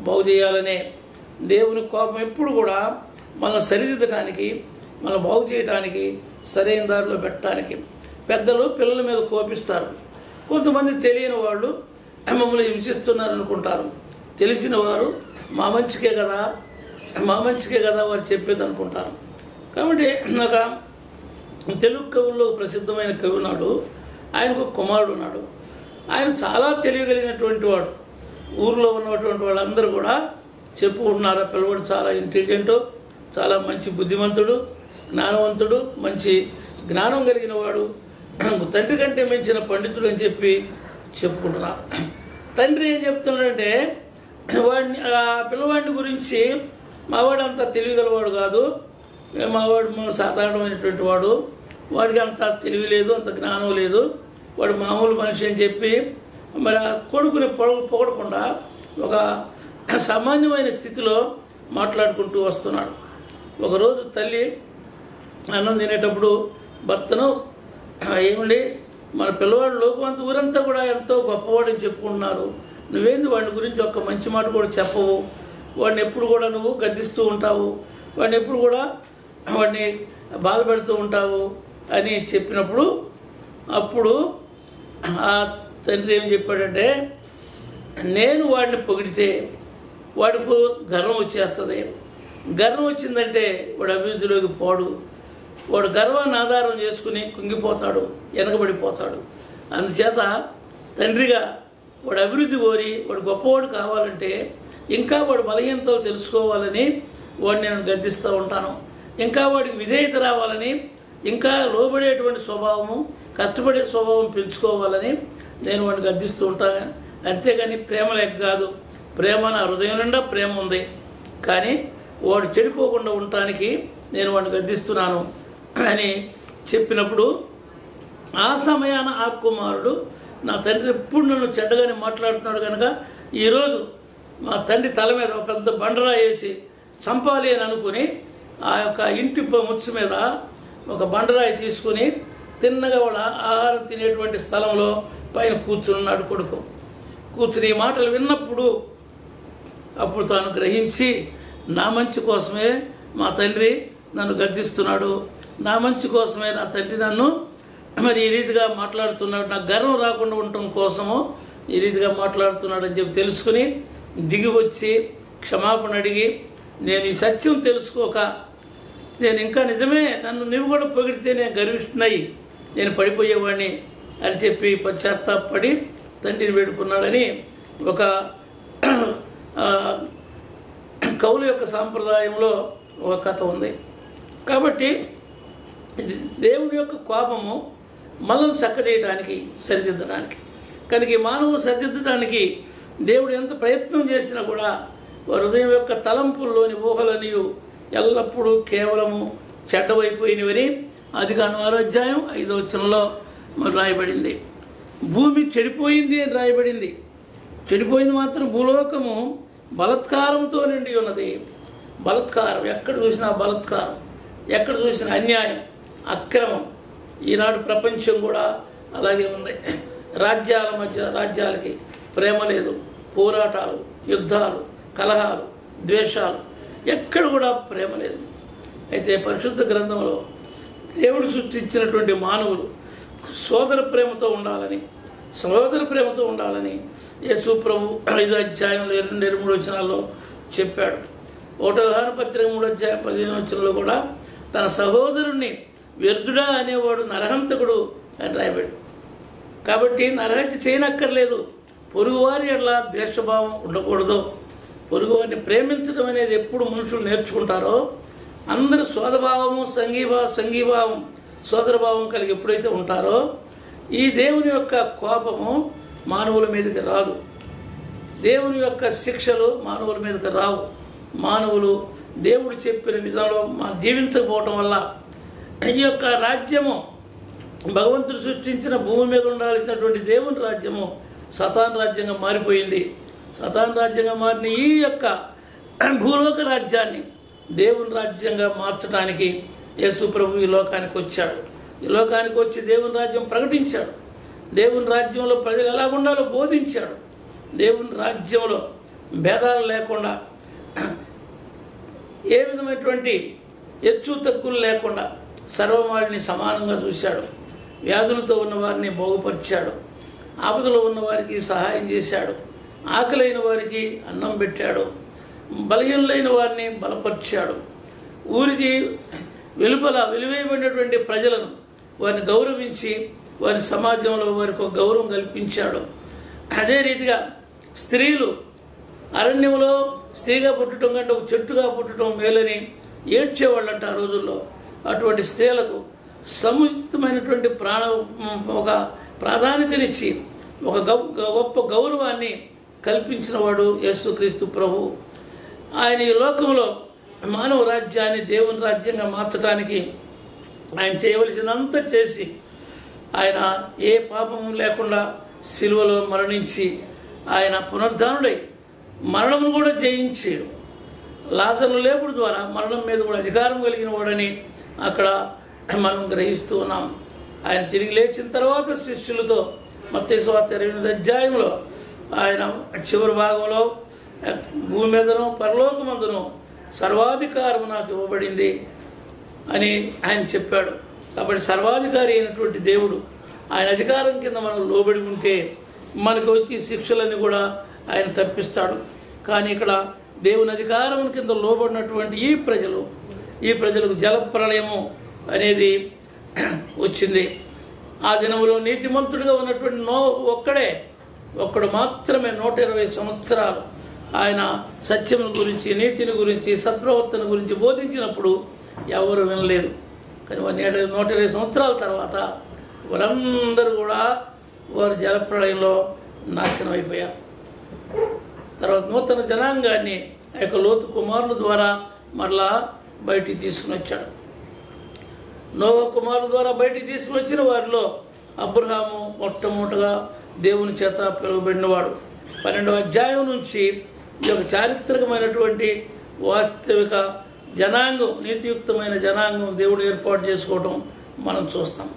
Speaker 1: బాగు చేయాలనే. దేవుని కోపం ఎప్పుడు కూడా మనల్ని సరిదిద్దడానికి, మనం బాగు చేయడానికి, సరైన దారిలో పెట్టడానికి. పెద్దలు పిల్లల మీద కోపిస్తారు. కొంతమంది తెలియని వాళ్ళు మమ్మల్ని హింసిస్తున్నారు అనుకుంటారు. తెలిసిన వారు మా మంచికే కదా వారు చెప్పేది అనుకుంటారు. కాబట్టి ఒక తెలుగు కవుల్లో ప్రసిద్ధమైన కవి ఉన్నాడు. ఆయనకు కుమారుడు ఉన్నాడు. ఆయన చాలా తెలియగలిగినటువంటి వాడు. ఊరిలో ఉన్నటువంటి వాళ్ళందరూ కూడా చెప్పుకుంటున్నారు, ఆ పిల్లవాడు చాలా ఇంటెలిజెంటు, చాలా మంచి బుద్ధిమంతుడు, జ్ఞానవంతుడు, మంచి జ్ఞానం కలిగిన వాడు, తండ్రి కంటే మించిన పండితుడు అని చెప్పి చెప్పుకుంటున్నారు. తండ్రి ఏం చెప్తున్నాడంటే వాడిని, ఆ పిల్లవాడిని గురించి మావాడు అంత తెలియగలవాడు కాదు, మావాడు సాధారణమైనటువంటి వాడు, వాడికి అంత తెలివి లేదు, అంత జ్ఞానం లేదు, వాడు మామూలు మనిషి అని చెప్పి మరి ఆ కొడుకుని పొగడకుండా ఒక సామాన్యమైన స్థితిలో మాట్లాడుకుంటూ వస్తున్నాడు. ఒకరోజు తల్లి అన్నం తినేటప్పుడు భర్తను, ఏమండి మన పిల్లవాడు లోకమంత ఊరంతా కూడా ఎంతో గొప్పవాడని చెప్పుకుంటున్నారు, నువ్వేంది వాడి గురించి ఒక్క మంచి మాట కూడా చెప్పవు, వాడిని ఎప్పుడు కూడా నువ్వు గద్దిస్తూ ఉంటావు, వాడిని ఎప్పుడు కూడా వాడిని బాధ పెడుతూ ఉంటావు అని చెప్పినప్పుడు అప్పుడు ఆ తండ్రి ఏం చెప్పాడంటే, నేను వాడిని పొగిడితే వాడికి గర్వం వచ్చేస్తుంది, గర్వం వచ్చిందంటే వాడు అభివృద్ధిలోకి పోడు, వాడు గర్వాన్ని ఆధారం చేసుకుని కుంగిపోతాడు, వెనకబడిపోతాడు. అందుచేత తండ్రిగా వాడు అభివృద్ధి కోరి వాడు గొప్పవాడు కావాలంటే ఇంకా వాడు బలహీనతలు తెలుసుకోవాలని వాడిని నేను గద్దిస్తూ ఉంటాను. ఇంకా వాడికి విధేయత రావాలని, ఇంకా లోబడేటువంటి స్వభావము, కష్టపడే స్వభావం పెంచుకోవాలని నేను వాడిని గద్దిస్తూ ఉంటాను. అంతేగాని ప్రేమ లేక కాదు. ప్రేమ, నా హృదయం నిండా ప్రేమ ఉంది, కానీ వాడు చెడిపోకుండా ఉండటానికి నేను వాడిని గద్దిస్తున్నాను అని చెప్పినప్పుడు ఆ సమయాన ఆ కుమారుడు, నా తండ్రి ఎప్పుడు నన్ను చెడ్డగానే మాట్లాడుతున్నాడు కనుక ఈరోజు మా తండ్రి తల మీద ఒక పెద్ద బండరా వేసి చంపాలి అని అనుకుని ఆ యొక్క ఇంటి ముచ్చు మీద ఒక బండరాయి తీసుకుని తిన్నగా వాళ్ళ ఆహారం తినేటువంటి స్థలంలో పైన కూర్చున్నాడు కొడుకు. కూర్చుని ఈ మాటలు విన్నప్పుడు అప్పుడు తాను గ్రహించి నా మంచి కోసమే మా తండ్రి నన్ను గద్దిస్తున్నాడు, నా మంచి కోసమే నా తండ్రి నన్ను మరి ఈ రీతిగా మాట్లాడుతున్నాడు, నాకు గర్వం రాకుండా ఉండటం కోసము ఈ రీతిగా మాట్లాడుతున్నాడు అని చెప్పి తెలుసుకుని దిగి వచ్చి క్షమాపణ అడిగి, నేను ఈ సత్యం తెలుసుకోక నేను ఇంకా నిజమే నన్ను నువ్వు కూడా పొగిడితే నేను గర్విష్ఠునై నేను పడిపోయేవాడిని అని చెప్పి పశ్చాత్తాపడి తండ్రిని వేడుకున్నాడని ఒక కవుల యొక్క సాంప్రదాయంలో ఒక కథ ఉంది. కాబట్టి ఇది దేవుని యొక్క కోపము మనల్ని చక్కజేయడానికి సరిదిద్దడానికి. కనుక ఈ మానవులు సరిదిద్దడానికి దేవుడు ఎంత ప్రయత్నం చేసినా కూడా వారి హృదయం యొక్క తలంపుల్లోని ఊహలనియు ఎల్లప్పుడూ కేవలము చెడ్డవైపోయినవని ఆదికాండం 6వ అధ్యాయం 5వ వచనంలో మరి రాయబడింది. భూమి చెడిపోయింది అని రాయబడింది. చెడిపోయింది మాత్రం భూలోకము బలత్కారంతో నిండి ఉన్నది. బలత్కారం, ఎక్కడ చూసినా బలత్కారం, ఎక్కడ చూసినా అన్యాయం, అక్రమం. ఈనాడు ప్రపంచం కూడా అలాగే ఉంది. రాజ్యాల మధ్య రాజ్యాలకి ప్రేమ లేదు, పోరాటాలు, యుద్ధాలు, కలహాలు, ద్వేషాలు, ఎక్కడ కూడా ప్రేమ లేదు. అయితే పరిశుద్ధ గ్రంథంలో దేవుడు సృష్టించినటువంటి మానవులు సోదర ప్రేమతో ఉండాలని, సహోదర ప్రేమతో ఉండాలని యేసు ప్రభు 5వ అధ్యాయంలో 2-3 వచనాల్లో చెప్పాడు. 1వ యోహాను పత్రిక 3వ అధ్యాయం 15వ వచనంలో కూడా తన సహోదరుణ్ణి వ్యర్థుడా అనేవాడు నరహంతకుడు అని రాయబడి. కాబట్టి నరహత్య చేయనక్కర్లేదు. పొరుగువారి ఎట్లా ద్వేషభావం ఉండకూడదు. పొరుగువారిని ప్రేమించడం అనేది ఎప్పుడు మనుషులు నేర్చుకుంటారో, అందరూ సోదరభావము సంఘీభావం సోదరభావం కలిగి ఎప్పుడైతే ఉంటారో ఈ దేవుని యొక్క కోపము మానవుల మీదకి రాదు. దేవుని యొక్క శిక్షలు మానవుల మీదకి రావు. మానవులు దేవుడు చెప్పిన విధానంలో జీవించకపోవటం వల్ల ఈ యొక్క రాజ్యము, భగవంతుడు సృష్టించిన భూమి మీద ఉండాల్సినటువంటి దేవుని రాజ్యము సతాన్ రాజ్యంగా మారిపోయింది. సతాన్ రాజ్యంగా మారిన ఈ యొక్క భూలోక రాజ్యాన్ని దేవుని రాజ్యంగా మార్చడానికి యేసు ప్రభు ఈ లోకానికి వచ్చాడు. ఈ లోకానికి వచ్చి దేవుని రాజ్యం ప్రకటించాడు. దేవుని రాజ్యంలో ప్రజలు ఎలా ఉండాలో బోధించాడు. దేవుని రాజ్యంలో భేదాలు లేకుండా, ఏ విధమైనటువంటి హెచ్చు తక్కువలు లేకుండా సర్వమాడిని సమానంగా చూశాడు. వ్యాధులతో ఉన్నవారిని బాగుపరిచాడు, ఆపదలో ఉన్నవారికి సహాయం చేశాడు, ఆకలైన వారికి అన్నం పెట్టాడు, బలహీనులైన వారిని బలపరిచాడు. ఊరికి వెలుపల వెలివేయబడినటువంటి ప్రజలను వారిని గౌరవించి వారి సమాజంలో వారికి ఒక గౌరవం కల్పించాడు. అదే రీతిగా స్త్రీలు అరణ్యంలో స్త్రీగా పుట్టడం కంటే ఒక చెట్టుగా పుట్టడం మేలని ఏడ్చేవాళ్ళంట ఆ రోజుల్లో. అటువంటి స్త్రీలకు సముచితమైనటువంటి ఒక ప్రాధాన్యతనిచ్చి ఒక గొప్ప గౌరవాన్ని కల్పించిన వాడు యేసుక్రీస్తు ప్రభు. ఆయన ఈ లోకంలో మానవ రాజ్యాన్ని దేవుని రాజ్యంగా మార్చడానికి ఆయన చేయవలసినంత చేసి ఆయన ఏ పాపము లేకుండా సిలువలో మరణించి ఆయన పునరుద్ధానుడై మరణమును కూడా జయించాడు. లాజరు లేపుడు ద్వారా మరణం మీద కూడా అధికారం కలిగిన వాడని అక్కడ మనం గ్రహిస్తూ ఉన్నాం. ఆయన తిరిగి లేచిన తర్వాత శిష్యులతో మత్తయి సువార్త 28వ అధ్యాయంలో ఆయన చివరి భాగంలో భూమి మీదను పరలోకమందును సర్వాధికారం నాకు ఇవ్వబడింది అని ఆయన చెప్పాడు. కాబట్టి సర్వాధికారి అయినటువంటి దేవుడు ఆయన అధికారం కింద మనం లోబడి ఉంటే మనకు వచ్చి శిక్షలన్నీ కూడా ఆయన తప్పిస్తాడు. కానీ ఇక్కడ దేవుని అధికారం కింద లోబడినటువంటి ఈ ప్రజలకు జలప్రళయము అనేది వచ్చింది. ఆ దినములో నీతిమంతుడిగా ఉన్నటువంటి ఒక్కడు మాత్రమే 120 సంవత్సరాలు ఆయన సత్యముల గురించి, నీతిని గురించి, సత్ప్రవర్తన గురించి బోధించినప్పుడు ఎవరు వినలేదు. కానీ 120 సంవత్సరాల తర్వాత వారందరూ కూడా వారు జలప్రళయంలో నాశనం అయిపోయారు. తర్వాత నూతన జనాంగాన్ని ఆ యొక్క లోతు కుమారుల ద్వారా మరలా బయటికి తీసుకుని వచ్చాడు. నోవహు కుమారుల ద్వారా బయటికి తీసుకుని వచ్చిన వారిలో అబ్రహాము మొట్టమొదటగా దేవుని చేత పిలువబడినవాడు. 12వ అధ్యాయం నుంచి ఈ యొక్క చారిత్రకమైనటువంటి వాస్తవిక జనాంగం, నీతియుక్తమైన జనాంగం దేవుడు ఏర్పాటు చేసుకోవటం మనం చూస్తాం.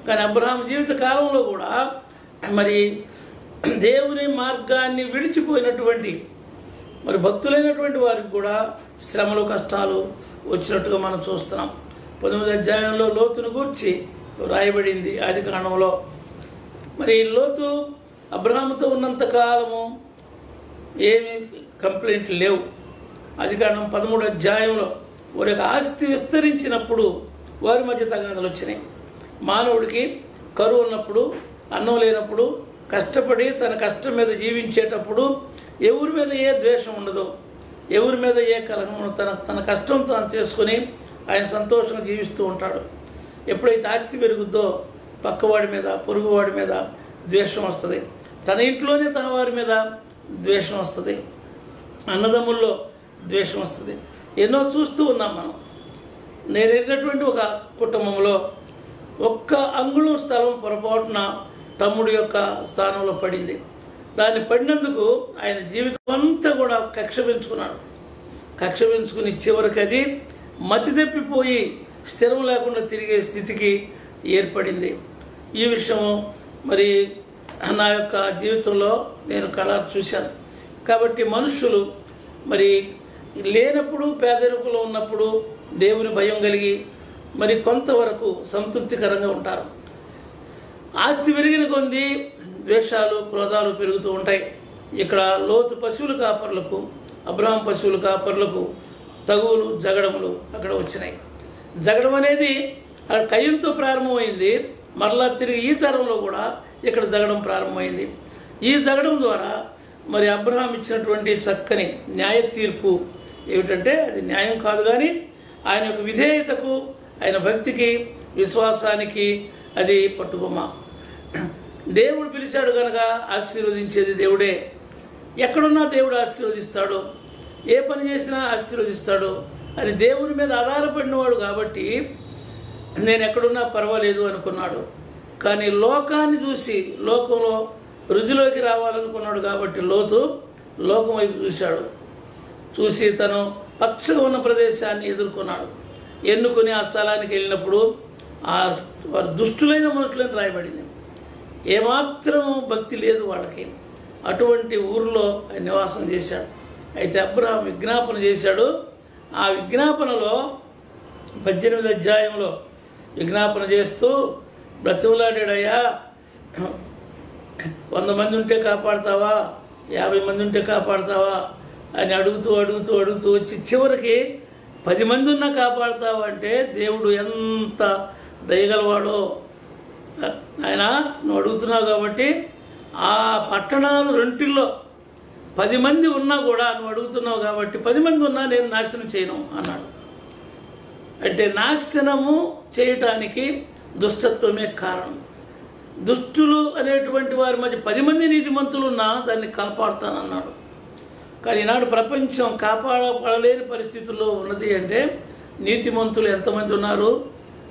Speaker 1: కానీ అబ్రహాం జీవిత కాలంలో కూడా మరి దేవుని మార్గాన్ని విడిచిపోయినటువంటి మరి భక్తులైనటువంటి వారికి కూడా శ్రమలు, కష్టాలు వచ్చినట్టుగా మనం చూస్తున్నాం. 19వ అధ్యాయంలో లోతును గూర్చి రాయబడింది ఆదికాండంలో. మరి లోతు అబ్రహాముతో ఉన్నంత కాలము ఏమీ కంప్లైంట్లు లేవు. ఆదికాండం 13వ అధ్యాయంలో వారి యొక్క ఆస్తి విస్తరించినప్పుడు వారి మధ్య తగాదాలు వచ్చినాయి. మానవుడికి కరువు ఉన్నప్పుడు, అన్నం లేనప్పుడు, కష్టపడి తన కష్టం మీద జీవించేటప్పుడు ఎవరి మీద ఏ ద్వేషం ఉండదు, ఎవరి మీద ఏ కలహం ఉండదు. తన కష్టం తాను చేసుకుని ఆయన సంతోషంగా జీవిస్తూ ఉంటాడు. ఎప్పుడైతే ఆస్తి పెరుగుద్దో పక్కవాడి మీద, పొరుగువాడి మీద ద్వేషం వస్తుంది. తన ఇంట్లోనే తన వారి మీద ద్వేషం వస్తుంది, అన్నదమ్ముల్లో ద్వేషం వస్తుంది. ఎన్నో చూస్తూ ఉన్నాం మనం. నేను ఎరిగినటువంటి ఒక కుటుంబంలో ఒక్క అంగుళం స్థలం పొరపాటున తమ్ముడి యొక్క స్థానంలో పడింది. దాన్ని పడినందుకు ఆయన జీవితం అంతా కూడా కక్ష పెంచుకున్నాడు. కక్ష పెంచుకుని చివరికి అది మతి తప్పిపోయి స్థిరం లేకుండా తిరిగే స్థితికి ఏర్పడింది. ఈ విషయము మరి నా యొక్క జీవితంలో నేను కళ్ళారా చూశాను. కాబట్టి మనుషులు మరి లేనప్పుడు, పేదరికంలో ఉన్నప్పుడు దేవుని భయం కలిగి మరి కొంతవరకు సంతృప్తికరంగా ఉంటారు. ఆస్తి పెరిగిన కొద్ది ద్వేషాలు, క్రోధాలు పెరుగుతూ ఉంటాయి. ఇక్కడ లోతు పశువుల కాపర్లకు, అబ్రహాం పశువుల కాపర్లకు తగువులు, జగడములు అక్కడ వచ్చినాయి. జగడం అనేది అక్కడ కయ్యంతో ప్రారంభమైంది. మరలా తిరిగి ఈ తరంలో కూడా ఇక్కడ జగడం ప్రారంభమైంది. ఈ జగడం ద్వారా మరి అబ్రహాం ఇచ్చినటువంటి చక్కని న్యాయ తీర్పు ఏమిటంటే, అది న్యాయం కాదు కానీ ఆయన యొక్క విధేయతకు, ఆయన భక్తికి, విశ్వాసానికి అది పట్టుకొమ్మ. దేవుడు పిలిచాడు కనుక ఆశీర్వదించేది దేవుడే. ఎక్కడున్నా దేవుడు ఆశీర్వదిస్తాడు, ఏ పని చేసినా ఆశీర్వదిస్తాడు అని దేవుని మీద ఆధారపడినవాడు కాబట్టి నేను ఎక్కడున్నా పర్వాలేదు అనుకున్నాడు. కానీ లోకాన్ని చూసి లోకంలో వృద్ధిలోకి రావాలనుకున్నాడు కాబట్టి లోతు లోకం వైపు చూశాడు. చూసి తను పచ్చగా ఉన్న ప్రదేశాన్ని ఎదుర్కొన్నాడు. ఎన్నుకొని ఆ స్థలానికి వెళ్ళినప్పుడు ఆ దుష్టులైన మనుషులని రాయబడింది. ఏమాత్రము భక్తి లేదు వాళ్ళకి. అటువంటి ఊరిలో ఆయన నివాసం చేశాడు. అయితే అబ్రహాం విజ్ఞాపన చేశాడు. ఆ విజ్ఞాపనలో 18వ అధ్యాయంలో విజ్ఞాపన చేస్తూ బ్రతిమలాడాడయ్యా, 100 మంది ఉంటే కాపాడుతావా, 50 మంది ఉంటే కాపాడుతావా అని అడుగుతూ అడుగుతూ అడుగుతూ వచ్చి చివరికి 10 మంది ఉన్నా కాపాడుతావా అంటే దేవుడు ఎంత దయగలవాడో. ఆయన నువ్వు అడుగుతున్నావు కాబట్టి ఆ పట్టణాలు రెంటిల్లో 10 మంది ఉన్నా కూడా నువ్వు అడుగుతున్నావు కాబట్టి 10 మంది ఉన్నా నేను నాశనం చేయను అన్నాడు. అంటే నాశనము చేయటానికి దుష్టత్వమే కారణం. దుష్టులు అనేటువంటి వారి మధ్య 10 మంది నీతిమంతులు ఉన్నా దాన్ని కాపాడుతానన్నాడు. కానీ ఈనాడు ప్రపంచం కాపాడలేని పరిస్థితుల్లో ఉన్నది. అంటే నీతిమంతులు ఎంతమంది ఉన్నారు,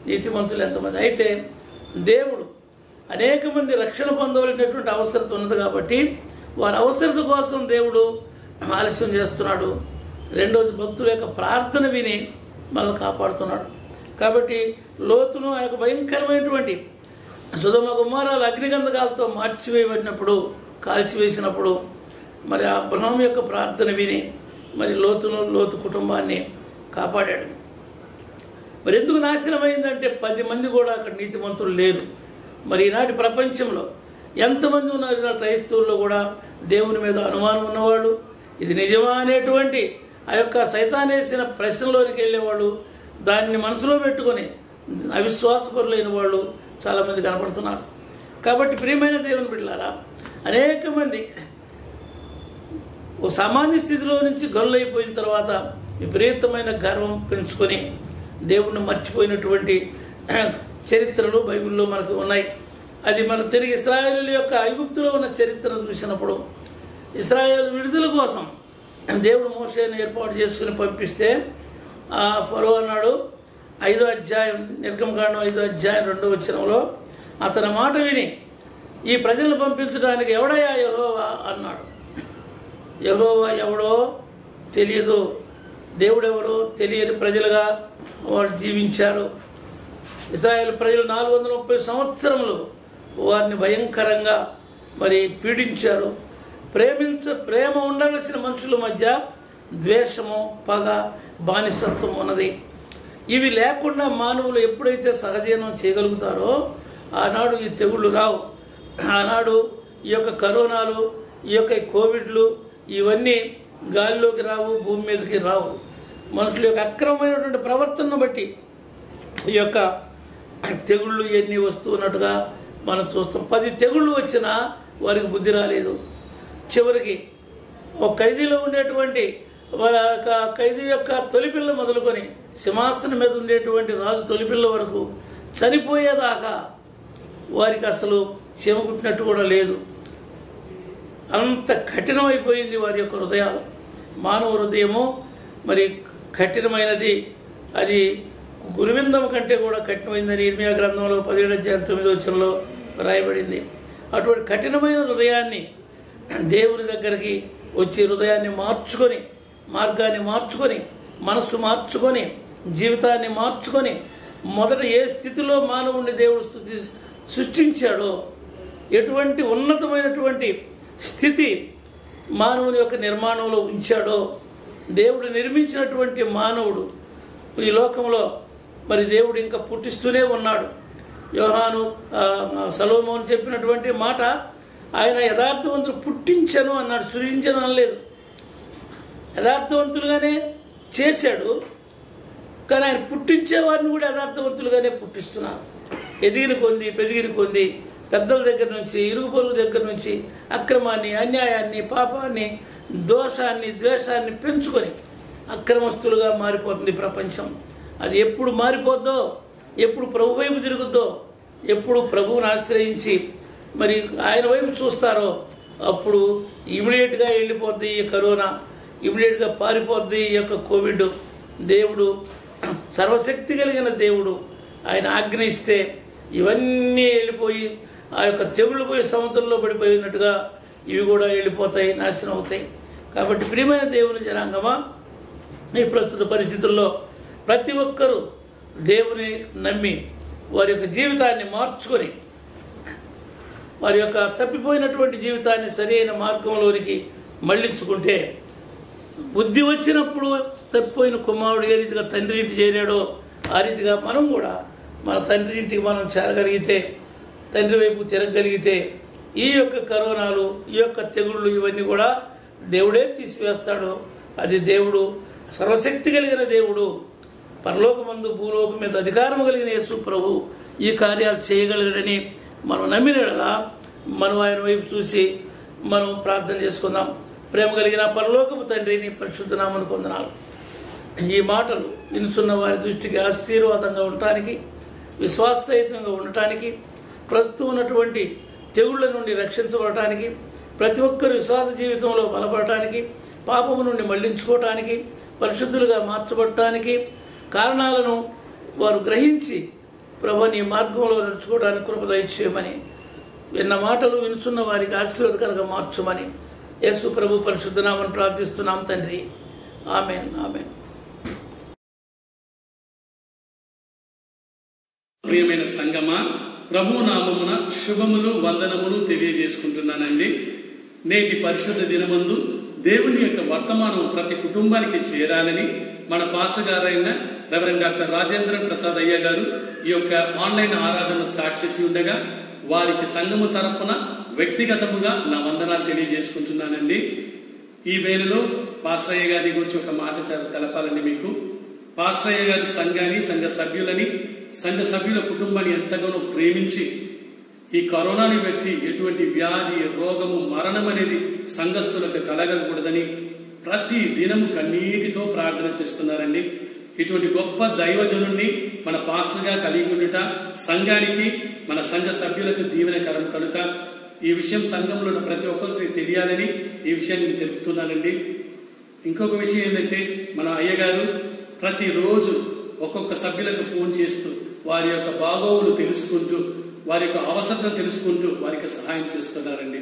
Speaker 1: నీతిమంతులు ఎంతమంది. అయితే దేవుడు అనేక మంది రక్షణ పొందవలసినటువంటి అవసరత ఉన్నది కాబట్టి వారి అవసరత కోసం దేవుడు ఆలస్యం చేస్తున్నాడు. రెండోది భక్తుల యొక్క ప్రార్థన విని మనల్ని కాపాడుతున్నాడు. కాబట్టి లోతును ఆ యొక్క భయంకరమైనటువంటి సొదొమ గొమొర్రాలు అగ్నిగంధకాలతో మార్చివేయబడినప్పుడు, కాల్చివేసినప్పుడు మరి ఆ అబ్రహాము యొక్క ప్రార్థన విని మరి లోతు కుటుంబాన్ని కాపాడాడు. మరి ఎందుకు నాశనం అయిందంటే 10 మంది కూడా అక్కడ నీతిమంతులు లేరు. మరి ఈనాటి ప్రపంచంలో ఎంతమంది ఉన్నారు? క్రైస్తవుల్లో కూడా దేవుని మీద అనుమానం ఉన్నవాళ్ళు, ఇది నిజమా అనేటువంటి ఆ యొక్క సైతానేసిన ప్రశ్నలోనికి వెళ్ళేవాళ్ళు, దాన్ని మనసులో పెట్టుకొని అవిశ్వాసపరులైన వాళ్ళు చాలామంది కనపడుతున్నారు. కాబట్టి ప్రియమైన దేవుని బిడ్డలారా, అనేక మంది ఓ సామాన్య స్థితిలో నుంచి గొల్లైపోయిన తర్వాత విపరీతమైన గర్వం పెంచుకొని దేవుణ్ణి మర్చిపోయినటువంటి చరిత్రలు బైబిల్లో మనకు ఉన్నాయి. అది మన తిరిగి ఇశ్రాయేలు యొక్క ఐగుప్తులో ఉన్న చరిత్రను చూసినప్పుడు ఇశ్రాయేలు విడుదల కోసం దేవుడు మోషేని ఏర్పాటు చేసుకుని పంపిస్తే ఫరో అన్నాడు 5వ అధ్యాయం నిర్గమకాండం 5వ అధ్యాయం 2వ వచనంలో, అతని మాట విని ఈ ప్రజలను పంపించడానికి ఎవడయ్యా యెహోవా అన్నాడు. యెహోవా ఎవడో తెలియదు, దేవుడెవరో తెలియని ప్రజలుగా వాళ్ళు జీవించారు. ఇశ్రాయేలు ప్రజలు 430 సంవత్సరములు వారిని భయంకరంగా మరి పీడించారు. ప్రేమ ఉండవలసిన మనుషుల మధ్య ద్వేషము, పగ, బానిసత్వం ఉన్నది. ఇవి లేకుండా మానవులు ఎప్పుడైతే సహజీవనం చేయగలుగుతారో ఆనాడు ఈ తెగుళ్ళు రావు. ఆనాడు ఈ యొక్క కరోనాలు, ఈ యొక్క కోవిడ్లు ఇవన్నీ గాలిలోకి రావు, భూమి మీదకి రావు. మనుషుల యొక్క అక్రమమైనటువంటి ప్రవర్తనను బట్టి ఈ యొక్క తెగుళ్ళు ఇవన్నీ వస్తున్నట్టుగా మనం చూస్తాం. 10 తెగుళ్ళు వచ్చినా వారికి బుద్ధి రాలేదు. చివరికి ఒక ఖైదీలో ఉండేటువంటి ఖైదీ యొక్క తొలిపిల్ల మొదలుకొని సింహాసనం మీద ఉండేటువంటి రాజు తొలిపిల్ల వరకు చనిపోయేదాకా వారికి అసలు చీమ కుట్టినట్టు కూడా లేదు. అంత కఠినమైపోయింది వారి యొక్క హృదయాలు. మానవ హృదయము మరి కఠినమైనది, అది గురువిందం కంటే కూడా కఠినమైందని ఇర్మియా గ్రంథంలో 17:9 రాయబడింది. అటువంటి కఠినమైన హృదయాన్ని దేవుని దగ్గరికి వచ్చి హృదయాన్ని మార్చుకొని, మార్గాన్ని మార్చుకొని, మనస్సు మార్చుకొని, జీవితాన్ని మార్చుకొని, మొదట ఏ స్థితిలో మానవుడిని దేవుడు సృష్టించాడో, ఎటువంటి ఉన్నతమైనటువంటి స్థితి మానవుని యొక్క నిర్మాణంలో ఉంచాడో, దేవుడు నిర్మించినటువంటి మానవుడు ఈ లోకంలో మరి దేవుడు ఇంకా పుట్టిస్తూనే ఉన్నాడు. యోహాను సొలొమోను చెప్పినటువంటి మాట, ఆయన యథార్థవంతులు పుట్టించను అన్నాడు, సృజించను అనలేదు. యథార్థవంతులుగానే చేశాడు, కానీ ఆయన పుట్టించే వారిని కూడా యథార్థవంతులుగానే పుట్టిస్తున్నారు. ఎదిగిన కొంది పెదిగిన కొంది పెద్దల దగ్గర నుంచి, ఇరుగు పొరుగు దగ్గర నుంచి అక్రమాన్ని, అన్యాయాన్ని, పాపాన్ని, దోషాన్ని, ద్వేషాన్ని పెంచుకొని అక్రమస్తులుగా మారిపోతుంది ప్రపంచం. అది ఎప్పుడు మారిపోద్దో, ఎప్పుడు ప్రభు వైపు తిరుగుద్దో, ఎప్పుడు ప్రభువుని ఆశ్రయించి మరి ఆయన వైపు చూస్తారో అప్పుడు ఇమీడియట్గా వెళ్ళిపోద్ది ఈ కరోనా, ఇమీడియట్గా పారిపోద్ది ఈ యొక్క కోవిడ్. దేవుడు సర్వశక్తి కలిగిన దేవుడు, ఆయన ఆజ్ఞ ఇస్తే ఇవన్నీ వెళ్ళిపోయి ఆ యొక్క తెగుళ్ళు పోయి సముద్రంలో పడిపోయినట్టుగా ఇవి కూడా వెళ్ళిపోతాయి, నాశనం అవుతాయి. కాబట్టి ప్రియమైన దేవుని జనాంగమా, ఈ ప్రస్తుత పరిస్థితుల్లో ప్రతి ఒక్కరూ దేవుని నమ్మి వారి యొక్క జీవితాన్ని మార్చుకొని, వారి యొక్క తప్పిపోయినటువంటి జీవితాన్ని సరైన మార్గంలోనికి మళ్ళించుకుంటే, బుద్ధి వచ్చినప్పుడు తప్పిపోయిన కుమారుడు ఏ రీతిగా తండ్రి ఇంటి చేరాడో ఆ రీతిగా మనం కూడా మన తండ్రి ఇంటికి మనం చేరగలిగితే, తండ్రి వైపు తిరగగలిగితే ఈ యొక్క కరోనాలు, ఈ యొక్క తెగుళ్ళు ఇవన్నీ కూడా దేవుడే తీసివేస్తాడు. అది దేవుడు సర్వశక్తి కలిగిన దేవుడు, పరలోకమందు భూలోకం మీద అధికారం కలిగిన యేసు ప్రభు ఈ కార్యాలు చేయగలడని మనం నమ్మినలా మనం ఆయన వైపు చూసి మనం ప్రార్థన చేసుకుందాం. ప్రేమ కలిగిన పరలోకపు తండ్రిని పరిశుద్ధ నామమున వందనాలు. ఈ మాటలు వినుచున్న వారి దృష్టికి ఆశీర్వాదంగా ఉండటానికి, విశ్వాససహితంగా ఉండటానికి, ప్రస్తుతం ఉన్నటువంటి తెగుళ్ళ నుండి రక్షించబడటానికి, ప్రతి ఒక్కరు విశ్వాస జీవితంలో బలపడటానికి, పాపము నుండి మళ్లించుకోవటానికి, పరిశుద్ధులుగా మార్చబడటానికి కారణాలను వారు గ్రహించి ప్రభు నీ మార్గంలో నడుచుకోవడానికి కృప దయచేయమని, విన్న మాటలు వినుచున్న వారికి ఆశీర్వాదకరంగా మార్చమని యేసు ప్రభు పరిశుద్ధ నామమున ప్రార్థిస్తున్నాం తండ్రి. ఆమేన్, ఆమేన్.
Speaker 6: ప్రియమైన సంగమా, ప్రభు నామమున శుభములు, వందనములు తెలియజేసుకుంటున్నానండి. నేటి పరిశుద్ధ దినమందు దేవుని యొక్క వర్తమానం ప్రతి కుటుంబానికి చేరాలని మన పాస్టర్ గారైన రెవరెండ్ డాక్టర్ రాజేంద్రన్ ప్రసాద్ అయ్య గారు ఈ యొక్క ఆన్లైన్ ఆరాధన స్టార్ట్ చేసి ఉండగా వారికి సంఘము తరపున వ్యక్తిగతముగా నా వందనాలు తెలియజేసుకుంటున్నానండి. ఈ వేళలో పాస్టర్ అయ్య గారి గురించి ఒక మాట తెలపాలండి మీకు. పాస్టర్ అయ్య గారు సంఘాన్ని, సంఘ సభ్యుల కుటుంబాన్ని ఎంతగానో ప్రేమించి ఈ కరోనాని బట్టి ఎటువంటి వ్యాధి, రోగము, మరణం అనేది సంఘస్థులకు కలగకూడదని ప్రతి దినము కన్నీటితో ప్రార్థన చేస్తున్నారండి. ఇటువంటి గొప్ప దైవజనుణ్ణి మన పాస్టర్ గా కలిగి ఉండుట సంఘానికి, మన సంఘ సభ్యులకు దీవెనకరం కనుక ఈ విషయం సంఘంలో ప్రతి ఒక్కరికి తెలియాలని ఈ విషయాన్ని నేను తెలుపుతున్నానండి. ఇంకొక విషయం ఏంటంటే, మన అయ్యగారు ప్రతిరోజు ఒక్కొక్క సభ్యులకు ఫోన్ చేస్తూ వారి యొక్క బాగోగులు తెలుసుకుంటూ, వారి యొక్క అవసరం తెలుసుకుంటూ వారికి సహాయం చేస్తున్నారండి.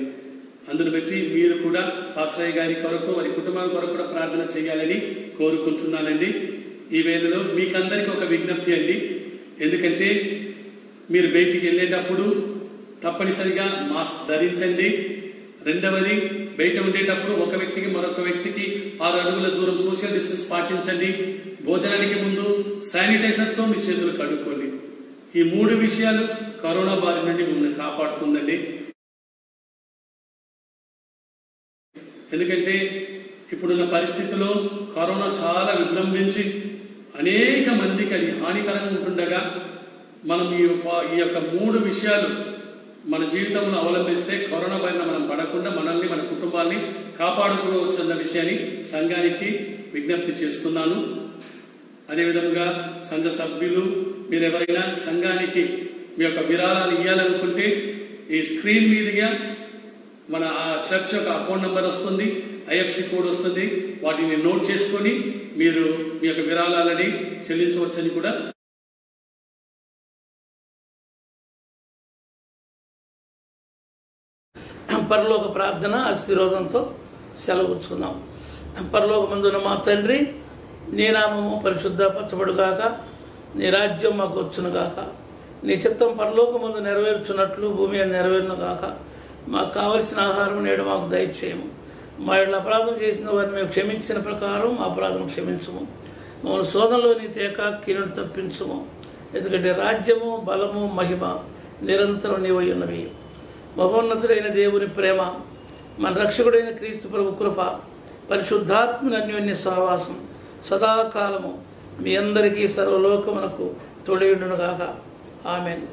Speaker 6: అందును బట్టి మీరు కూడా పాస్టర్ గారి కొరకు వారి కుటుంబం కొరకు కూడా ప్రార్థన చేయాలని కోరుకుంటున్నానండి. ఈ వేళలో మీకందరికీ ఒక విజ్ఞప్తి అండి. ఎందుకంటే మీరు బయటికి వెళ్ళేటప్పుడు తప్పనిసరిగా మాస్క్ ధరించండి. రెండవది, బయట ఉండేటప్పుడు ఒక వ్యక్తికి మరొక వ్యక్తికి 6 అడుగుల దూరం సోషల్ డిస్టెన్స్ పాటించండి. భోజనానికి ముందు శానిటైజర్తో మీ చేతులు కడుక్కోండి. ఈ 3 విషయాలు కరోనా బారి నుండి మిమ్మల్ని కాపాడుతుందండి. ఎందుకంటే ఇప్పుడున్న పరిస్థితిలో కరోనా చాలా విజృంభించి అనేక మందికి అది హానికరంగా ఉంటుండగా మనం ఈ యొక్క 3 విషయాలు మన జీవితంలో అవలంబిస్తే కరోనా బారిన మనం పడకుండా మనల్ని మన కుటుంబాన్ని కాపాడుకోవచ్చు అన్న విషయాన్ని సంఘానికి విజ్ఞప్తి చేస్తున్నాను. అదేవిధంగా సంఘ సభ్యులు మీరెవరైనా సంఘానికి మీ యొక్క విరాళాలు ఇవ్వాలనుకుంటే ఈ స్క్రీన్ మీదుగా మన ఆ చర్చ్ యొక్క అకౌంట్ నంబర్ వస్తుంది, IFSC కోడ్ వస్తుంది. వాటిని నోట్ చేసుకొని మీరు మీ యొక్క విరాళాలని చెల్లించవచ్చని కూడా
Speaker 1: పరలోక ప్రార్థన ఆశీర్వాదంతో సెలవుచ్చుకుందాం. పరలోకమందున్న మా తండ్రి, నీ నామము పరిశుద్ధపరచబడుగాక, నీ రాజ్యం మాకు వచ్చునుగాక, నీ చిత్తం పరలోకమందు నెరవేర్చున్నట్లు భూమి నెరవేరునుగాక. మాకు కావలసిన ఆహారం నేడు మాకు దయచేయము. మా ఇళ్ళ అపరాధం చేసిన వారిని మేము క్షమించిన ప్రకారం మా అపరాధం క్షమించము. మమ్మల్ని శోధనలోని తేక కీనుడు తప్పించుము. ఎందుకంటే రాజ్యము, బలము, మహిమ నిరంతరం నీవై ఉన్నవి. మహోన్నతుడైన దేవుని ప్రేమ, మన రక్షకుడైన క్రీస్తు ప్రభు కృప, పరిశుద్ధాత్మని అన్యోన్య సహవాసం సదాకాలము మీ అందరికీ సర్వలోకమునకు తోడైయుండునుగాక. ఆమెన్.